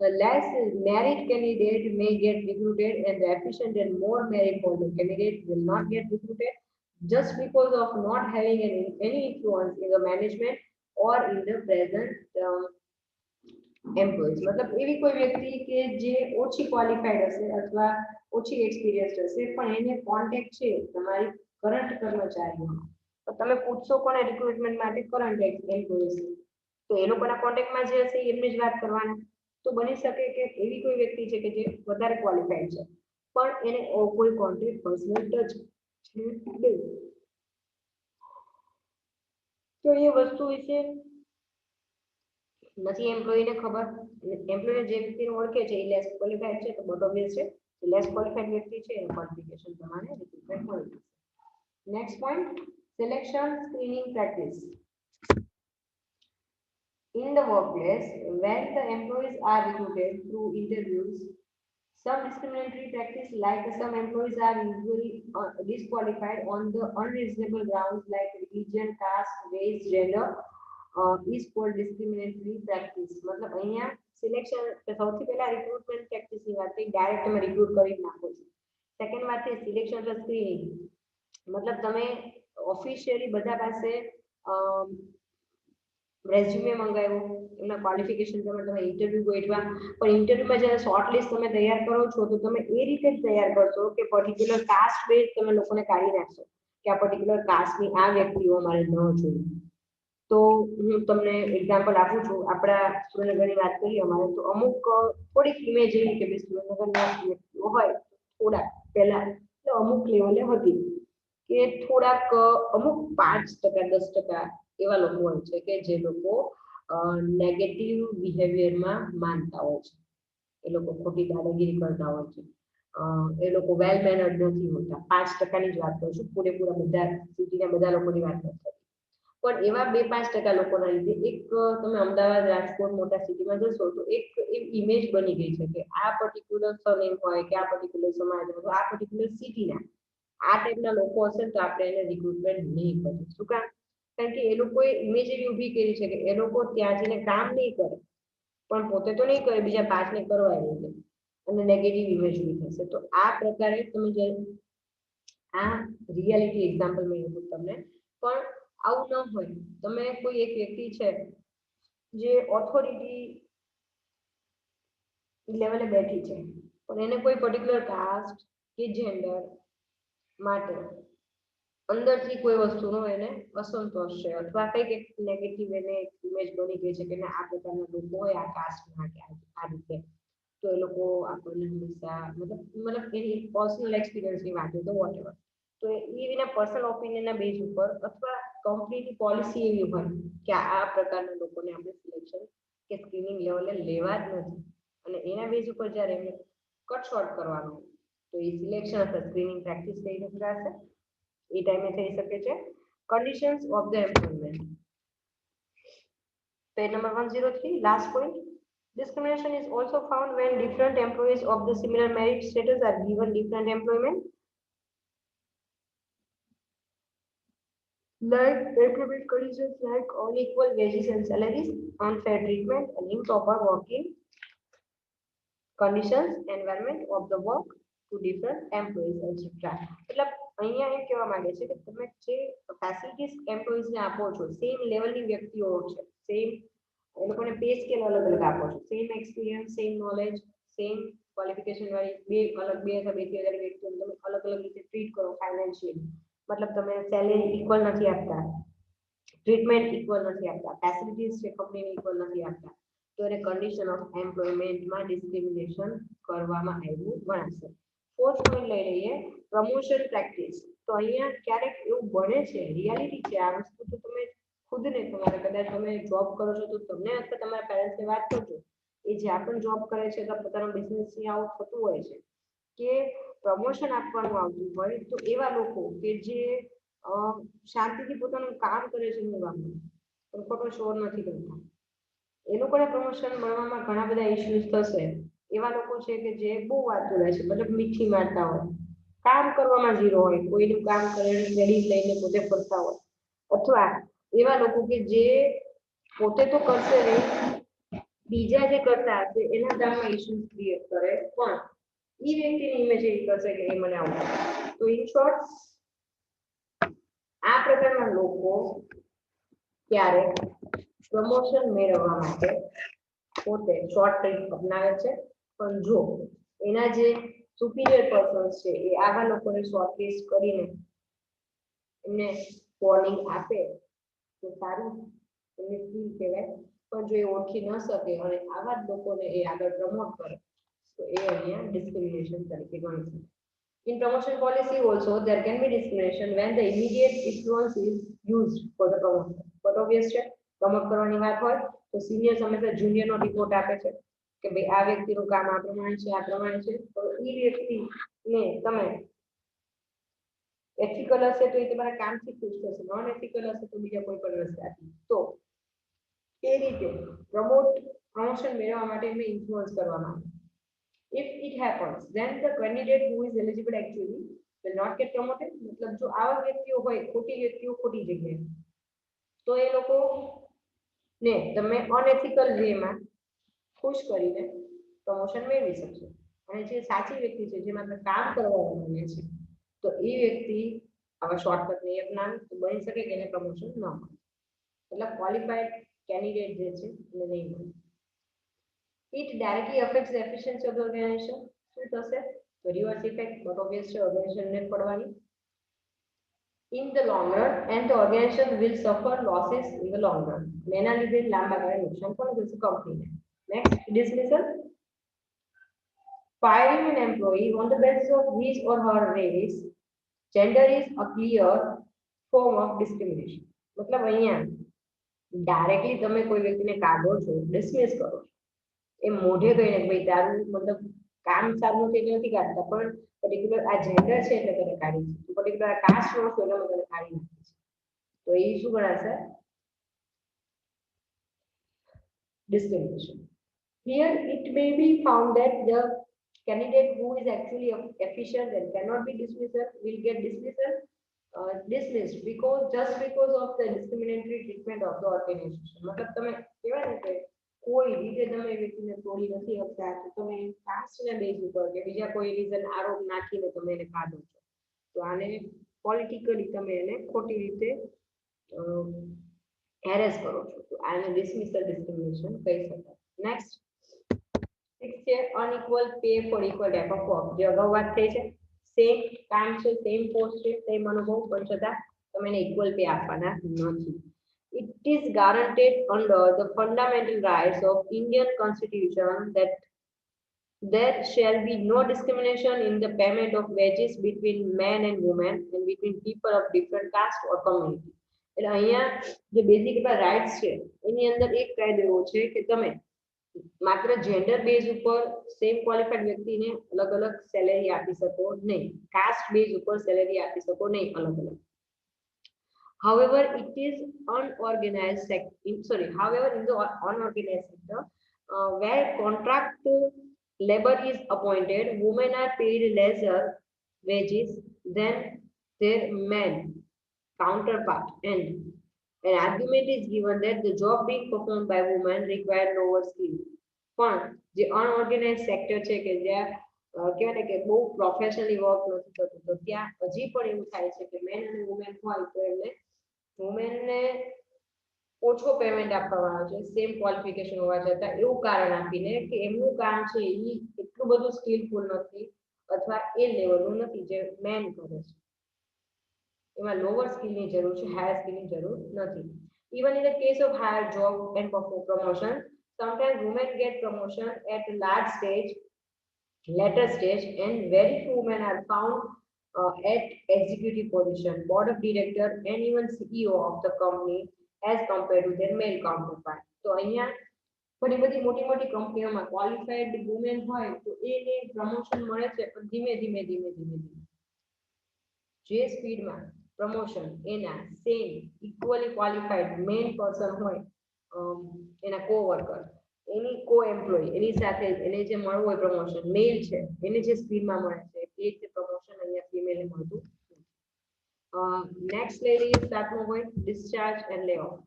the less merit candidate may get recruited and the efficient and more merit holder candidate will not get recruited just because of not having any influence in the management or in the present employees. मतलब એવી કોઈ વ્યક્તિ કે જે ઓછી qualified હશે અથવા ઓછી એક્સપિરિયન્સ હશે, પણ એને કોન્ટેક્ટ છે તમારી કરંટ કર્મચારીઓનો, તો તમે પૂછશો કોને રિક્રુટમેન્ટ માટે? Current employees. તો એ લોકોના કોન્ટેક્ટમાં જે હશે એમને જ વાત કરવાના. તો બની શકે કે એવી કોઈ વ્યક્તિ છે કે જે વધારે ક્વોલિફાઈડ છે પણ એને કોઈ કોન્ટેક્ટ પર્સનલ ટચ છે નહીં. તો એ વસ્તુ વિશે નથી એમ્પ્લોયીને ખબર. એમ્પ્લોયી જે વ્યક્તિને ઓળખે છે એ લેસ ક્વોલિફાઈડ છે, તો બોટમ છે લેસ ક્વોલિફાઈડ વ્યક્તિ છે એનું ક્વોલિફિકેશન પ્રમાણે રિક્રુટમેન્ટ મળી જશે. Next point, selection screening practice. In the workplace, when the employees are recruited through interviews, some discriminatory practice like some employees are usually disqualified on the unreasonable grounds like religion, caste, race, gender is called discriminatory practice. मतलब અહીંયા selection સૌથી પહેલા recruitment પ્રેક્ટિસની વાત થઈ, direct તમે recruit કરી નાખો છો. સેકન્ડ વાત છે સિલેક્શન સ્ક્રીનિંગ. મતલબ તમે ઓફિશિયલી બધા પાસે રેઝ્યુમે મંગાવ્યો, એમના ક્વોલિફિકેશન પ્રમાણે તમે ઇન્ટરવ્યુ ગોઠવા, પણ ઇન્ટરવ્યુમાં જ્યારે શોર્ટ લિસ્ટ તમે તૈયાર કરો છો તો તમે એ રીતે જ તૈયાર કરશો કે પર્ટિક્યુલર કાસ્ટ બેઝ તમે લોકોને કાઢી નાખશો કે આ પર્ટિક્યુલર કાસ્ટની આ વ્યક્તિઓ અમારે ન જોઈએ. તો તો હું તમને એક્ઝામ્પલ આપું છું. આપણા સુરેન્દ્રનગરની વાત કરીએ અમારે તો અમુક થોડીક ઇમેજ એવી કે સુરેન્દ્રનગરના વ્યક્તિઓ હોય થોડા પહેલા તો અમુક લેવલે હતી કે થોડાક અમુક 5% 10% એવા લોકો હોય છે કે જે લોકો નેગેટિવ બિહેવિયરમાં માનતા હોય છે. એ લોકો ખોટી દાદાગીરી કરતા હોય છે. એ લોકો વેલ મેનર્ડ નથી હોતા. 5%ની જ વાત કરું છું, પૂરેપૂરા બધા સિટીના બધા લોકોની વાત નથી કરતી. પણ એવા 2-5% લોકોના લીધે એક તમે અમદાવાદ, રાજકોટ મોટા સિટીમાં જશો તો એક ઇમેજ બની ગઈ છે કે આ પર્ટિક્યુલર સરનેમ હોય કે આ પર્ટિક્યુલર સમાજ હોય આ પર્ટિક્યુલર સિટીના આ ટાઈપના લોકો હશે તો આપણે એને રિક્રુટમેન્ટ નહીં કરીએ. શું કામ? કારણ કે એ લોકોએ ઇમેજ એવી ઊભી કરી છે કે એ લોકો ત્યાં જઈને કામ નહીં કરે, પણ પોતે તો નહીં કરે, બીજા 5ને કરવા નહીં દે અને નેગેટિવ ઇમેજ ઊભી થશે. તો આ પ્રકારે તમે જે આ રિયાલિટી એક્ઝામ્પલ મેં આપું તમને, પણ આવું ન હોય. તમે કોઈ એક વ્યક્તિ છે જે ઓથોરિટી લેવલે બેઠી છે પણ એને કોઈ પર્ટિક્યુલર કાસ્ટ કે જેન્ડર માટે અંદરથી કોઈ વસ્તુનો એને અસંતોષ છે અથવા કંઈક નેગેટિવ એને ઇમેજ બની ગઈ છે કે આ પ્રકારના લોકો હોય આ કાસ્ટમાં કે આ રીતે, તો એ લોકો આપણને હંમેશા મતલબ એની પર્સનલ એક્સપિરિયન્સની વાત હોય તો વોટેવર, તો એના પર્સનલ ઓપિનિયનના બેઝ ઉપર અથવા કંપનીની પોલિસી એવી હોય કે આ પ્રકારના લોકોને આપણે સિલેક્શન કે સ્ક્રીનિંગ લેવલે લેવા જ નથી અને એના બેઝ ઉપર જ્યારે એમને કટ શોર્ટ કરવાનું તો એ સિલેક્શન અથવા સ્ક્રીનિંગ પ્રેક્ટિસ થઈ જશે. એ ટાઈમે થઈ શકે છે. Conditions of the employment, page number 103, last point. Discrimination is also found when different employees of the similar merit status are given different employment, like employment conditions like unequal wages and salaries, unfair treatment, and improper working conditions, environment of the work to different employees, etc. मतलब અહીંયા એમ કહેવા માંગે છે કે તમે જે facilities એમ્પ્લોઈઝને આપો છો સેમ લેવલની વ્યક્તિઓ છે, સેમ એ લોકોને પે સ્કેલ અલગ અલગ આપો છો, same experience, same knowledge, same qualification વાળી બે અથવા બેથી વધારે વ્યક્તિઓને તમે અલગ અલગ રીતે ટ્રીટ કરો ફાઇનાન્શિયલી, મતલબ તમે સેલેરી ઇક્વલ નથી આપતા, ટ્રીટમેન્ટ ઇક્વલ નથી આપતા, ફેસિલિટીઝ છે કંપનીને ઇક્વલ નથી આપતા, તો એને કન્ડિશન ઓફ એમ્પ્લોયમેન્ટમાં ડિસ્ક્રિમિનેશન કરવામાં આવ્યું ગણાશે. ફોર્થ પોઈન્ટ લઈ લઈએ, પ્રમોશન પ્રેક્ટિસ. તો અહીંયા ક્યારેક એવું બને છે, રિયાલિટી છે આ વસ્તુ, તો તમે ખુદને તમારે કદાચ તમે જોબ કરો છો તો તમને અથવા તમારા પેરેન્ટ્સને વાત કરજો, એ જ્યાં પણ જોબ કરે છે તો પોતાનો બિઝનેસથી આવું થતું હોય છે કે પ્રમોશન આપવાનું આવતું હોય તો એવા લોકો કે જે શાંતિથી પોતાનું કામ કરે છે મૂળવામાં પણ ખોટો શોર નથી કરતા, એ લોકોને પ્રમોશન મળવામાં ઘણા બધા ઇશ્યુઝ થશે. એવા લોકો છે કે જે બહુ વાત કરે છે, મતલબ મીઠી મારતા હોય, કામ કરવામાં ઝીરો હોય, કોઈનું કામ કરીને ક્રેડિટ લઈને પોતે ફરતા હોય, અથવા એવા લોકો કે જે પોતે તો કરશે નહીં, બીજા જે કરતા હશે એના કામમાં ઇશ્યુઝ ક્રિએટ કરે, પણ એ વ્યક્તિની ઇમેજ એવી કરશે કે એ મને આવું. તો ઇન શોર્ટ આ પ્રકારના લોકો ક્યારેક પ્રમોશન મેળવવા માટે પોતે શોર્ટ ટ્રીક અપનાવે છે, પણ જો એના જે સુપીરિયર પર્સન્સ છે એ આવા લોકોને શોર્ટલિસ્ટ કરીને એમને વોર્નિંગ આપે તો સારું, એમને સ્કીલ કહેવાય. પણ જો એ ઓળખી ન શકે અને આવા જ લોકોને એ આગળ પ્રમોટ કરે તો એ અહીંયા ડિસ્ક્રિમિનેશન તરીકે ગણી શકાય. In promotion policy also there can be discrimination when the immediate influence is used for the promotion. But obvious છે, પ્રમોટ કરવાની વાત હોય તો સિનિયર હંમેશા જુનિયરનો રિપોર્ટ આપે છે કે ભાઈ આ વ્યક્તિનું કામ આ પ્રમાણે છે, આ પ્રમાણે છે, તો એ વ્યક્તિને તમે એથિકલ હશે તો એ તમારા કામથી ખુશ થશે, નોન એથિકલ હશે તો બીજા કોઈ પણ રસ્તાથી. તો એ રીતે પ્રમોશન મેળવવા માટે એમને ઇન્ફ્લુઅન્સ કરવામાં આવે. If it happens, then the candidate who is eligible actually will not get promoted. मतलब जो आवा व्यक्तियों હોય, ખોટી વ્યક્તિઓ ખોટી જગ્યાએ, તો એ લોકો ને તમે અનએથિકલ વેમાં ખુશ કરીને પ્રમોશન મેળવી શકશો. અને જે સાચી વ્યક્તિ છે જે માત્ર કામ કરવા માંગે છે તો એ વ્યક્તિ આવા શોર્ટકટ નહીં અપનાવે તો બની શકે કે એને પ્રમોશન ન મળે, એટલે ક્વોલિફાઈડ કેન્ડિડેટ જે છે એને નહીં મળે. It directly affects the efficiency of the organization. શું થશે? તો રિવર્સ ઇફેક્ટ, બટ ઓબ્વિયસ છે ઓર્ગેનાઇઝેશનને પડવાની. in the long run and the organization will suffer losses in the long run. એના લીધે લાંબા ગાળે નુકસાન પણ થશે કંપનીને. Next ડિસમિસલ. Firing an employee on the basis of his or her race, gender is a clear form of discrimination. मतलब અહીંયા ડાયરેક્ટલી તમે કોઈ વ્યક્તિને કાઢો છો, ડિસમિસ કરો છો, એ મોઢે કહીને ભાઈ તારું મતલબ કામ સારું છે એટલે નથી કાઢતા, પણ પર્ટિક્યુલર આ જેન્ડર છે એટલે તને કાઢી છે, પર્ટિક્યુલર આ કાસ્ટ નો છે એટલે તને કાઢી નાખી છે, તો એ શું ગણાશે? Discrimination. Here it may be found that the candidate who is actually efficient and cannot be dismissed will get dismissed because of the discriminatory treatment of the organization. मतलब તમે કહેવાય ને કે કોઈ રીતે તમે વ્યક્તિને તોડી નથી શકતા, તો તમે કાસ્ટના બેઝ ઉપર કે બીજા કોઈ રીઝન આરોપ નાખીને તમે એને કાઢો છો, તો આને પોલિટિકલી તમે એને ખોટી રીતે હેરેસ કરો છો, તો આને ડિસમિસલ ડિસ્ક્રિમિનેશન કહી શકાય. નેક્સ્ટ 6 છે unequal pay for equal type of work. જે અગાઉ વાત થઈ છે, સેમ કામ છે, સેમ પોસ્ટ છે, સેમ અનુભવ, પણ છતાં તમે એને ઇક્વલ પે આપવાના નથી. It is guaranteed under the fundamental rights of Indian Constitution that there shall be no discrimination in the payment of wages between men and women and between people of different caste or community. એટલે અહીંયા જે basic એવા rights છે એની અંદર એક કાયદો એવો છે કે તમે માત્ર જેન્ડર બેઝ ઉપર સેમ ક્વોલિફાઈડ વ્યક્તિને અલગ અલગ સેલેરી આપી શકો નહીં, કાસ્ટ બેઝ ઉપર સેલેરી આપી શકો નહીં અલગ અલગ. However, in the unorganized sector, where contract labor is appointed, women are paid lesser wages than their men counterpart, and an argument is given that the job being performed by women require lower skill. પણ જે unorganised sector છે કે જ્યાં કહેવાય ને કે બહુ professionally work નથી થતું, તો ત્યાં હજી પણ એવું થાય છે કે મેન અને વુમેન હોય તો એમને વુમેનને ઓછો પેમેન્ટ આપવામાં આવે છે સેમ ક્વોલિફિકેશન હોવા છતાં, એવું કારણ આપીને કે એમનું કામ છે એ એટલું બધું સ્કિલફુલ નથી અથવા એ લેવલનું નથી જે મેન કરે છે, એમાં લોઅર સ્કિલની જરૂર છે, હાયર સ્કિલની જરૂર નથી. Even in the case of higher job and promotion, sometimes women get promotion at a later stage, and very few women are found at executive position, board of director, and even CEO of the company as compared to their male counterpart. તો અહીંયા ઘણી બધી મોટી મોટી કંપનીઓમાં qualified women હોય તો એને પ્રમોશન મળે છે, પણ ધીમે ધીમે જે સ્પીડમાં પ્રમોશન એના same equally qualified man person હોય, એના કોવર્કર, એની કો એમ્પ્લોય, એની સાથે એને જે મળવું હોય પ્રમોશન મેલ છે એને જે સ્પીડમાં મળે છે એ રીતે પ્રમોશન અહીંયા ફિમેલને મળતું. નેક્સ્ટ લઈ લઈએ 7મો પોઈન્ટ, ડિસ્ચાર્જ એન્ડ લે of.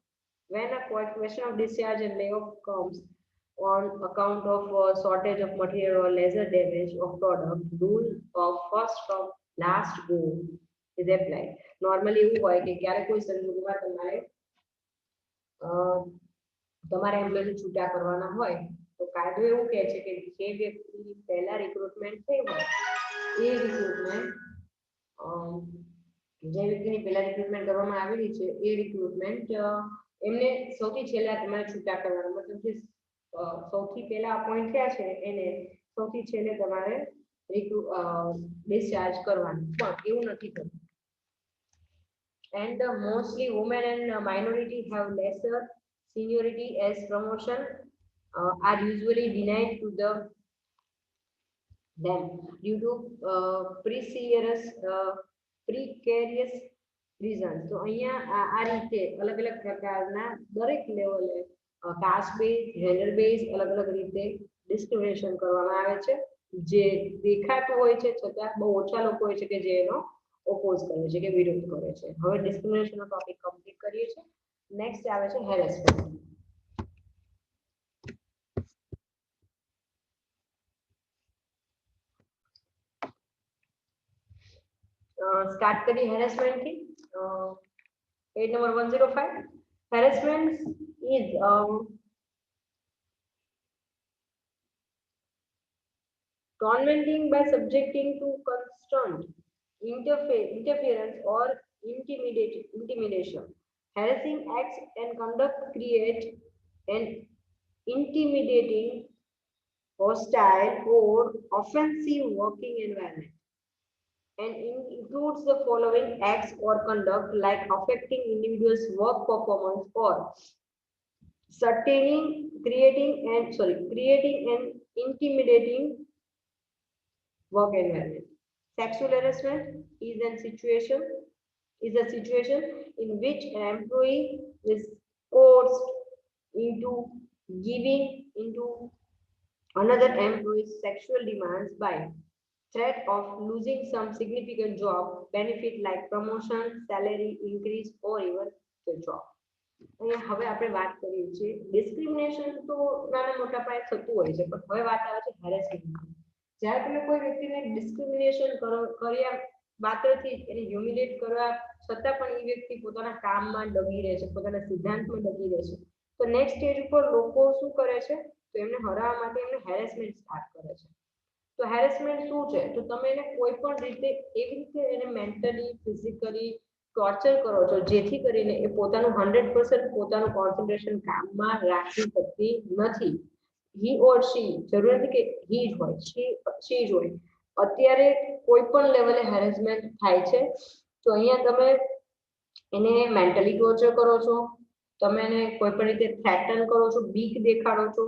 When a question of discharge and layoff comes on account of shortage of material or lesser damage of product, rule of first come last go is applied. Normally એવું હોય કે ક્યારે કોઈ સંજોગોમાં તમારે એમ્પ્લોયને છૂટા કરવાના હોય તો કાયદો એવું કહે છે કે જે વ્યક્તિ પહેલા રિક્રુટમેન્ટ થઈ હોય એ રિક્રુટમેન્ટ જે વ્યક્તિની પહેલા રિક્રુટમેન્ટ કરવામાં આવેલી છે એ રિક્રુટમેન્ટ એમને સૌથી છેલ્લા તમારે છૂટા કરવાના, મતલબ જે સૌથી પહેલા અપોઇન્ટ થયા છે એને સૌથી છેલ્લે તમારે ડિસ્ચાર્જ કરવાનું, પણ એવું નથી થતું. And mostly women and minority have lesser seniority as promotion are usually denied to them due to precarious reasons. તો અહીંયા આ રીતે અલગ અલગ પ્રકારના દરેક લેવલે કાસ્ટ બેઝ, જેન્ડર બેઝ અલગ અલગ રીતે ડિસ્ક્રિમિનેશન કરવામાં આવે છે, જે દેખાતું હોય છે છતાં બહુ ઓછા લોકો હોય છે કે જે એનો ઓપોઝ કરે છે કે વિરોધ કરે છે. હવે ડિસ્ક્રિમિનેશનનો ટોપિક કમ્પ્લીટ કરીએ છીએ. નેક્સ્ટ આવે છે હેરેસમેન્ટ. સ્ટાર્ટ કરીએ હેરેસમેન્ટથી. Page number 105. Harassment is tormenting by subjecting to constant interference or intimidation. Harassing acts and conduct create an intimidating, hostile, or offensive working environment and includes the following acts or conduct like affecting individuals' work performance or creating an intimidating work environment. Sexual harassment is a situation in which an employee is forced into giving into another employee's sexual demands by threat of losing some significant job benefit like promotion, salary increase, or even the job. અહીંયા હવે આપણે વાત કરીએ છીએ discrimination તો નાના મોટા પાયે થતું હોય છે પણ હવે વાત આવે છે હેરેસમેન્ટ. જ્યારે તમે કોઈ વ્યક્તિને ડિસ્ક્રિમિનેશન કર્યા માત્રથી એને હ્યુમિલેટ કરવા છતાં પણ એ વ્યક્તિ પોતાના કામમાં ડગી રહે છે, પોતાના સિદ્ધાંતમાં ડગી રહે છે, તો નેક્સ્ટ સ્ટેજ ઉપર લોકો શું કરે છે તો એમને હરાવવા માટે એમને હેરેસમેન્ટ સ્ટાર્ટ કરે છે. તો હેરેસમેન્ટ શું છે તો તમે એને કોઈ પણ રીતે એવી રીતે એને મેન્ટલી ફિઝિકલી ટોર્ચર કરો છો જેથી કરીને એ પોતાનું 100% પોતાનું કોન્સન્ટ્રેશન કામમાં રાખી શકતી નથી. હી ઓર શી, જરૂર નથી કે હી જ હોય, શી જ હોય, અત્યારે કોઈ પણ લેવલે હેરેસમેન્ટ થાય છે. તો અહીંયા તમે એને મેન્ટલી ટોર્ચર કરો છો, તમે એને કોઈ પણ રીતે થ્રેટન કરો છો, બીક દેખાડો છો,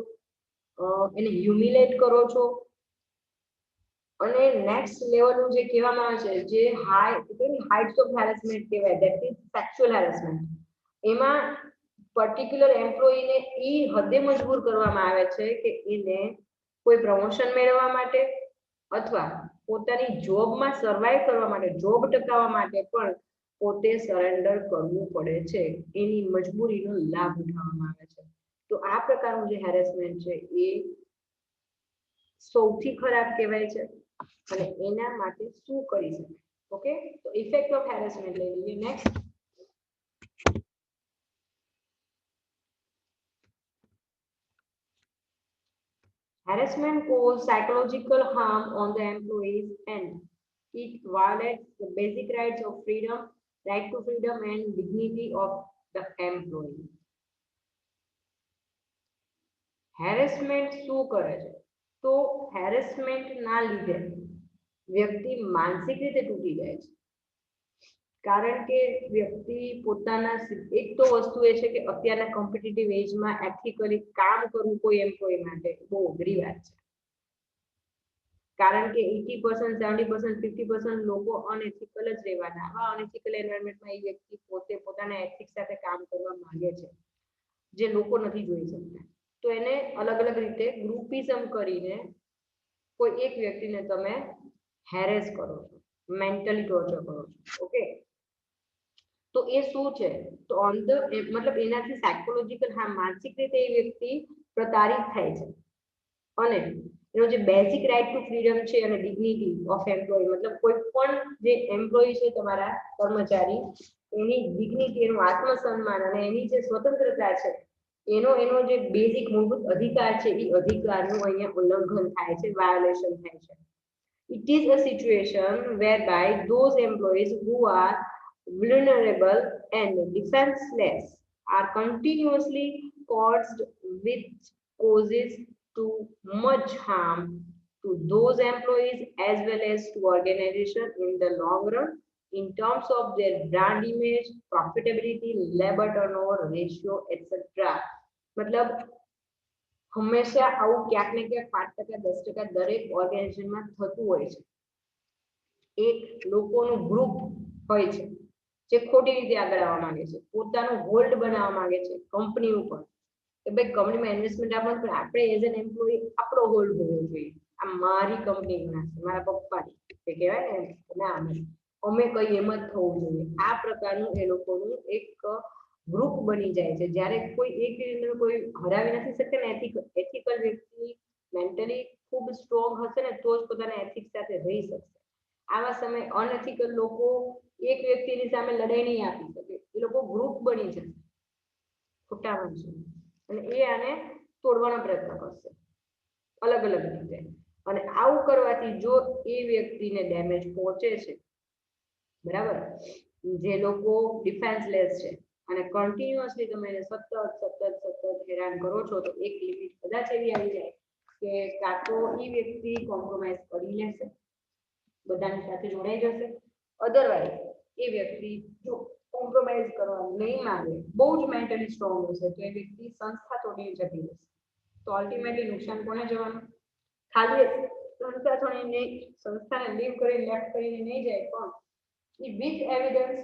એને હ્યુમિલેટ કરો છો. અને નેક્સ્ટ લેવલનું જે કહેવામાં આવે છે જે હાઇટ્સ ઓફ હેરેસમેન્ટ કહેવાય, ધેટ ઇઝ સેક્સ્યુઅલ હેરેસમેન્ટ. એમાં પર્ટિક્યુલર એમ્પ્લોયીને એ હદે મજબૂર કરવામાં આવે છે કે એને કોઈ પ્રમોશન મેળવવા માટે અથવા પોતાની જોબમાં સર્વાઈવ કરવા માટે, જોબ ટકાવવા માટે પણ પોતે સરેન્ડર કરવું પડે છે, એની મજબૂરીનો લાભ ઉઠાવવામાં આવે છે. તો આ પ્રકારનું જે હેરેસમેન્ટ છે એ સૌથી ખરાબ કહેવાય છે અને એના માટે શું કરી શકાય. ઓકે, તો ઇફેક્ટ ઓફ હેરેસમેન્ટ લઈ લઈએ. Next, harassment causes psychological harm on the employees and it violates the basic rights of freedom, right to freedom and dignity of the employee. Harassment શું કરે છે તો હેરેસમેન્ટના લીધે વ્યક્તિ માનસિક રીતે તૂટી જાય છે. કારણ કે વ્યક્તિ પોતાના એક તો વસ્તુ એ છે કે અત્યારના કોમ્પિટિટિવ એજમાં એથિકલી કામ કરવું કોઈ એમ્પ્લોય માટે બહુ અઘરી વાત છે. કારણ કે 80%, 70%, 50% લોકો અનએથિકલ જ રહેવાના. આવા અનએથિકલ એન્વાયરમેન્ટમાં એ વ્યક્તિ પોતે પોતાના એથિક્સ સાથે કામ કરવા માંગે છે જે લોકો નથી જોઈ શકતા. તો એને અલગ અલગ રીતે ગ્રુપિઝમ કરીને કોઈ એક વ્યક્તિને તમે હેરેસ કરો છો, મેન્ટલી ટોર્ચર કરો છો. ઓકે, તો એ શું છે તો મતલબ એનાથી સાયકોલોજીકલ માનસિક રીતે એ વ્યક્તિ પ્રતારિત થાય છે અને એનો જે બેઝિક રાઇટ ટુ ફ્રીડમ છે અને ડિગ્નિટી ઓફ એમ્પ્લોય, મતલબ કોઈ પણ જે એમ્પ્લોય છે તમારા કર્મચારી, એની ડિગ્નિટી, એનું આત્મસન્માન અને એની જે સ્વતંત્રતા છે એનો જે બેઝિક મૂળભૂત અધિકાર છે એ અધિકારનું અહીંયા ઉલ્લંઘન થાય છે, વાયોલેશન થાય છે. It is a situation whereby those employees who are vulnerable and defenseless are continuously caused, which causes too much harm to those employees as well as to organization in the long run in terms of their brand image, profitability, labor turnover ratio, etc. मतलब હંમેશા આવું ક્યાંક ને ક્યાંક 5%, 10% દરેક ઓર્ગેનાઇઝેશનમાં થતું હોય છે. એક લોકોનું ગ્રુપ હોય છે જે ખોટી રીતે આગળ આવવા માંગે છે, પોતાનું હોલ્ડ બનાવવા માંગે છે કંપની ઉપર કે ભાઈ કંપનીમાં ઇન્વેસ્ટમેન્ટ આપવાનું પણ આપણે એઝ એન એમ્પ્લોયી આપણો હોલ્ડ હોવો જોઈએ. આ મારી કંપની છે, મારા પપ્પાની કે કહેવાય ને, ના અમે કઈ એમ જ થવું જોઈએ. આ પ્રકારનું એ લોકોનું એક ગ્રુપ બની જાય છે. જ્યારે કોઈ એક કોઈ હરાવી નથી શકતા ને એથિકલ વ્યક્તિ મેન્ટલી ખૂબ સ્ટ્રોંગ હશે ને તો જ પોતાના એથિક્સ સાથે રહી શકશે. આવા સમય અનએથિકલ લોકો એક વ્યક્તિની સામે લડાઈ નહીં આપી શકે, એ લોકો ગ્રુપ બની જશે ખોટા બનશે અને એ આને તોડવાનો પ્રયત્ન કરશે અલગ અલગ રીતે. અને આવું કરવાથી જો એ વ્યક્તિને ડેમેજ પહોંચે છે, બરાબર, જે લોકો ડિફેન્સલેસ છે અને કન્ટિન્યુઅસલી તમે એને સતત હેરાન કરો છો તો એક લિમિટ કદાચ એવી આવી જાય કે કાં તો એ વ્યક્તિ કોમ્પ્રોમાઇઝ કરી લેશે, બધાની સાથે જોડાઈ જશે, અધરવાઇઝ એ વ્યક્તિ જો કોમ્પ્રોમાઇઝ કરવા નહીં માંગે, બહુ જ મેન્ટલી સ્ટ્રોંગ હશે તો એ વ્યક્તિ સંસ્થા તોડીને જતી રહેશે. તો અલ્ટિમેટલી નુકસાન કોને જવાનું? ખાલી સંસ્થા છોડીને સંસ્થાને લીવ કરીને લેફ્ટ કરીને નહીં જાય, પણ એ વિથ એવિડન્સ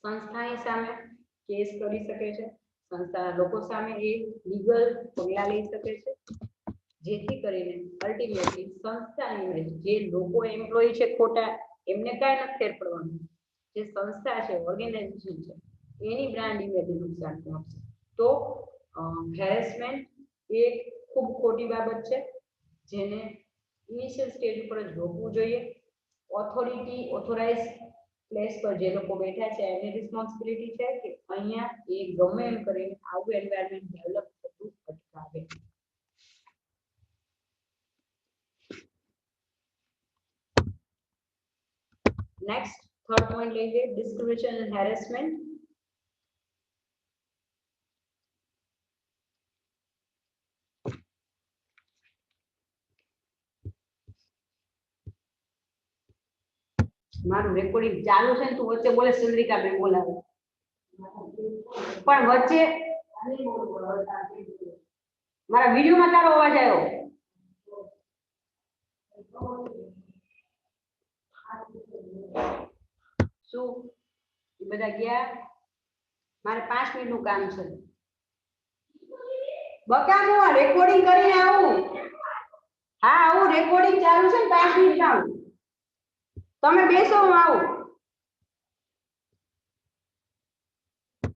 સંસ્થાની સામે કેસ કરી શકે છે, સંસ્થાના લોકો સામે એ લીગલ પગલાં લઈ શકે છે, જેથી કરીને અલ્ટિમેટલી સંસ્થાની ઇમેજ, જે લોકો એમ્પ્લોય છે ખોટા, એમને કાંઈ નથી ફેર પડવાનું, જે સંસ્થા છે, ઓર્ગેનાઇઝેશન છે, એની બ્રાન્ડ ઇમેજને નુકસાન પહોંચશે. તો હેરેસમેન્ટ એ ખૂબ ખોટી બાબત છે, જેને ઇનિશિયલ સ્ટેજ ઉપર જ રોકવું જોઈએ. ઓથોરાઇઝ પ્લેસ પર જે લોકો બેઠા છે એની રિસ્પોન્સિબિલિટી છે કે અહીંયા એ ગમે એમ કરીને આવું એન્વાયરમેન્ટ ડેવલપ થતું અટકાવે. નેક્સ્ટ થર્ડ પોઈન્ટ લઈએ, ડિસ્ક્રિમિનેશન એન્ડ હેરેસમેન્ટ. મારું રેકોર્ડિંગ ચાલુ છે ને તું વચ્ચે બોલે ચંદ્રિકા બેન બોલાવે પણ વચ્ચે મારા વિડિયોમાં તારો અવાજ આવ્યો. શું એ બધા ગયા? મારે 5 મિનિટનું કામ છે. બકામો રેકોર્ડિંગ કરીને આવું. હા આવું રેકોર્ડિંગ ચાલુ છે ને 5 મિનિટ આવું. તમે બેસો હું આવું.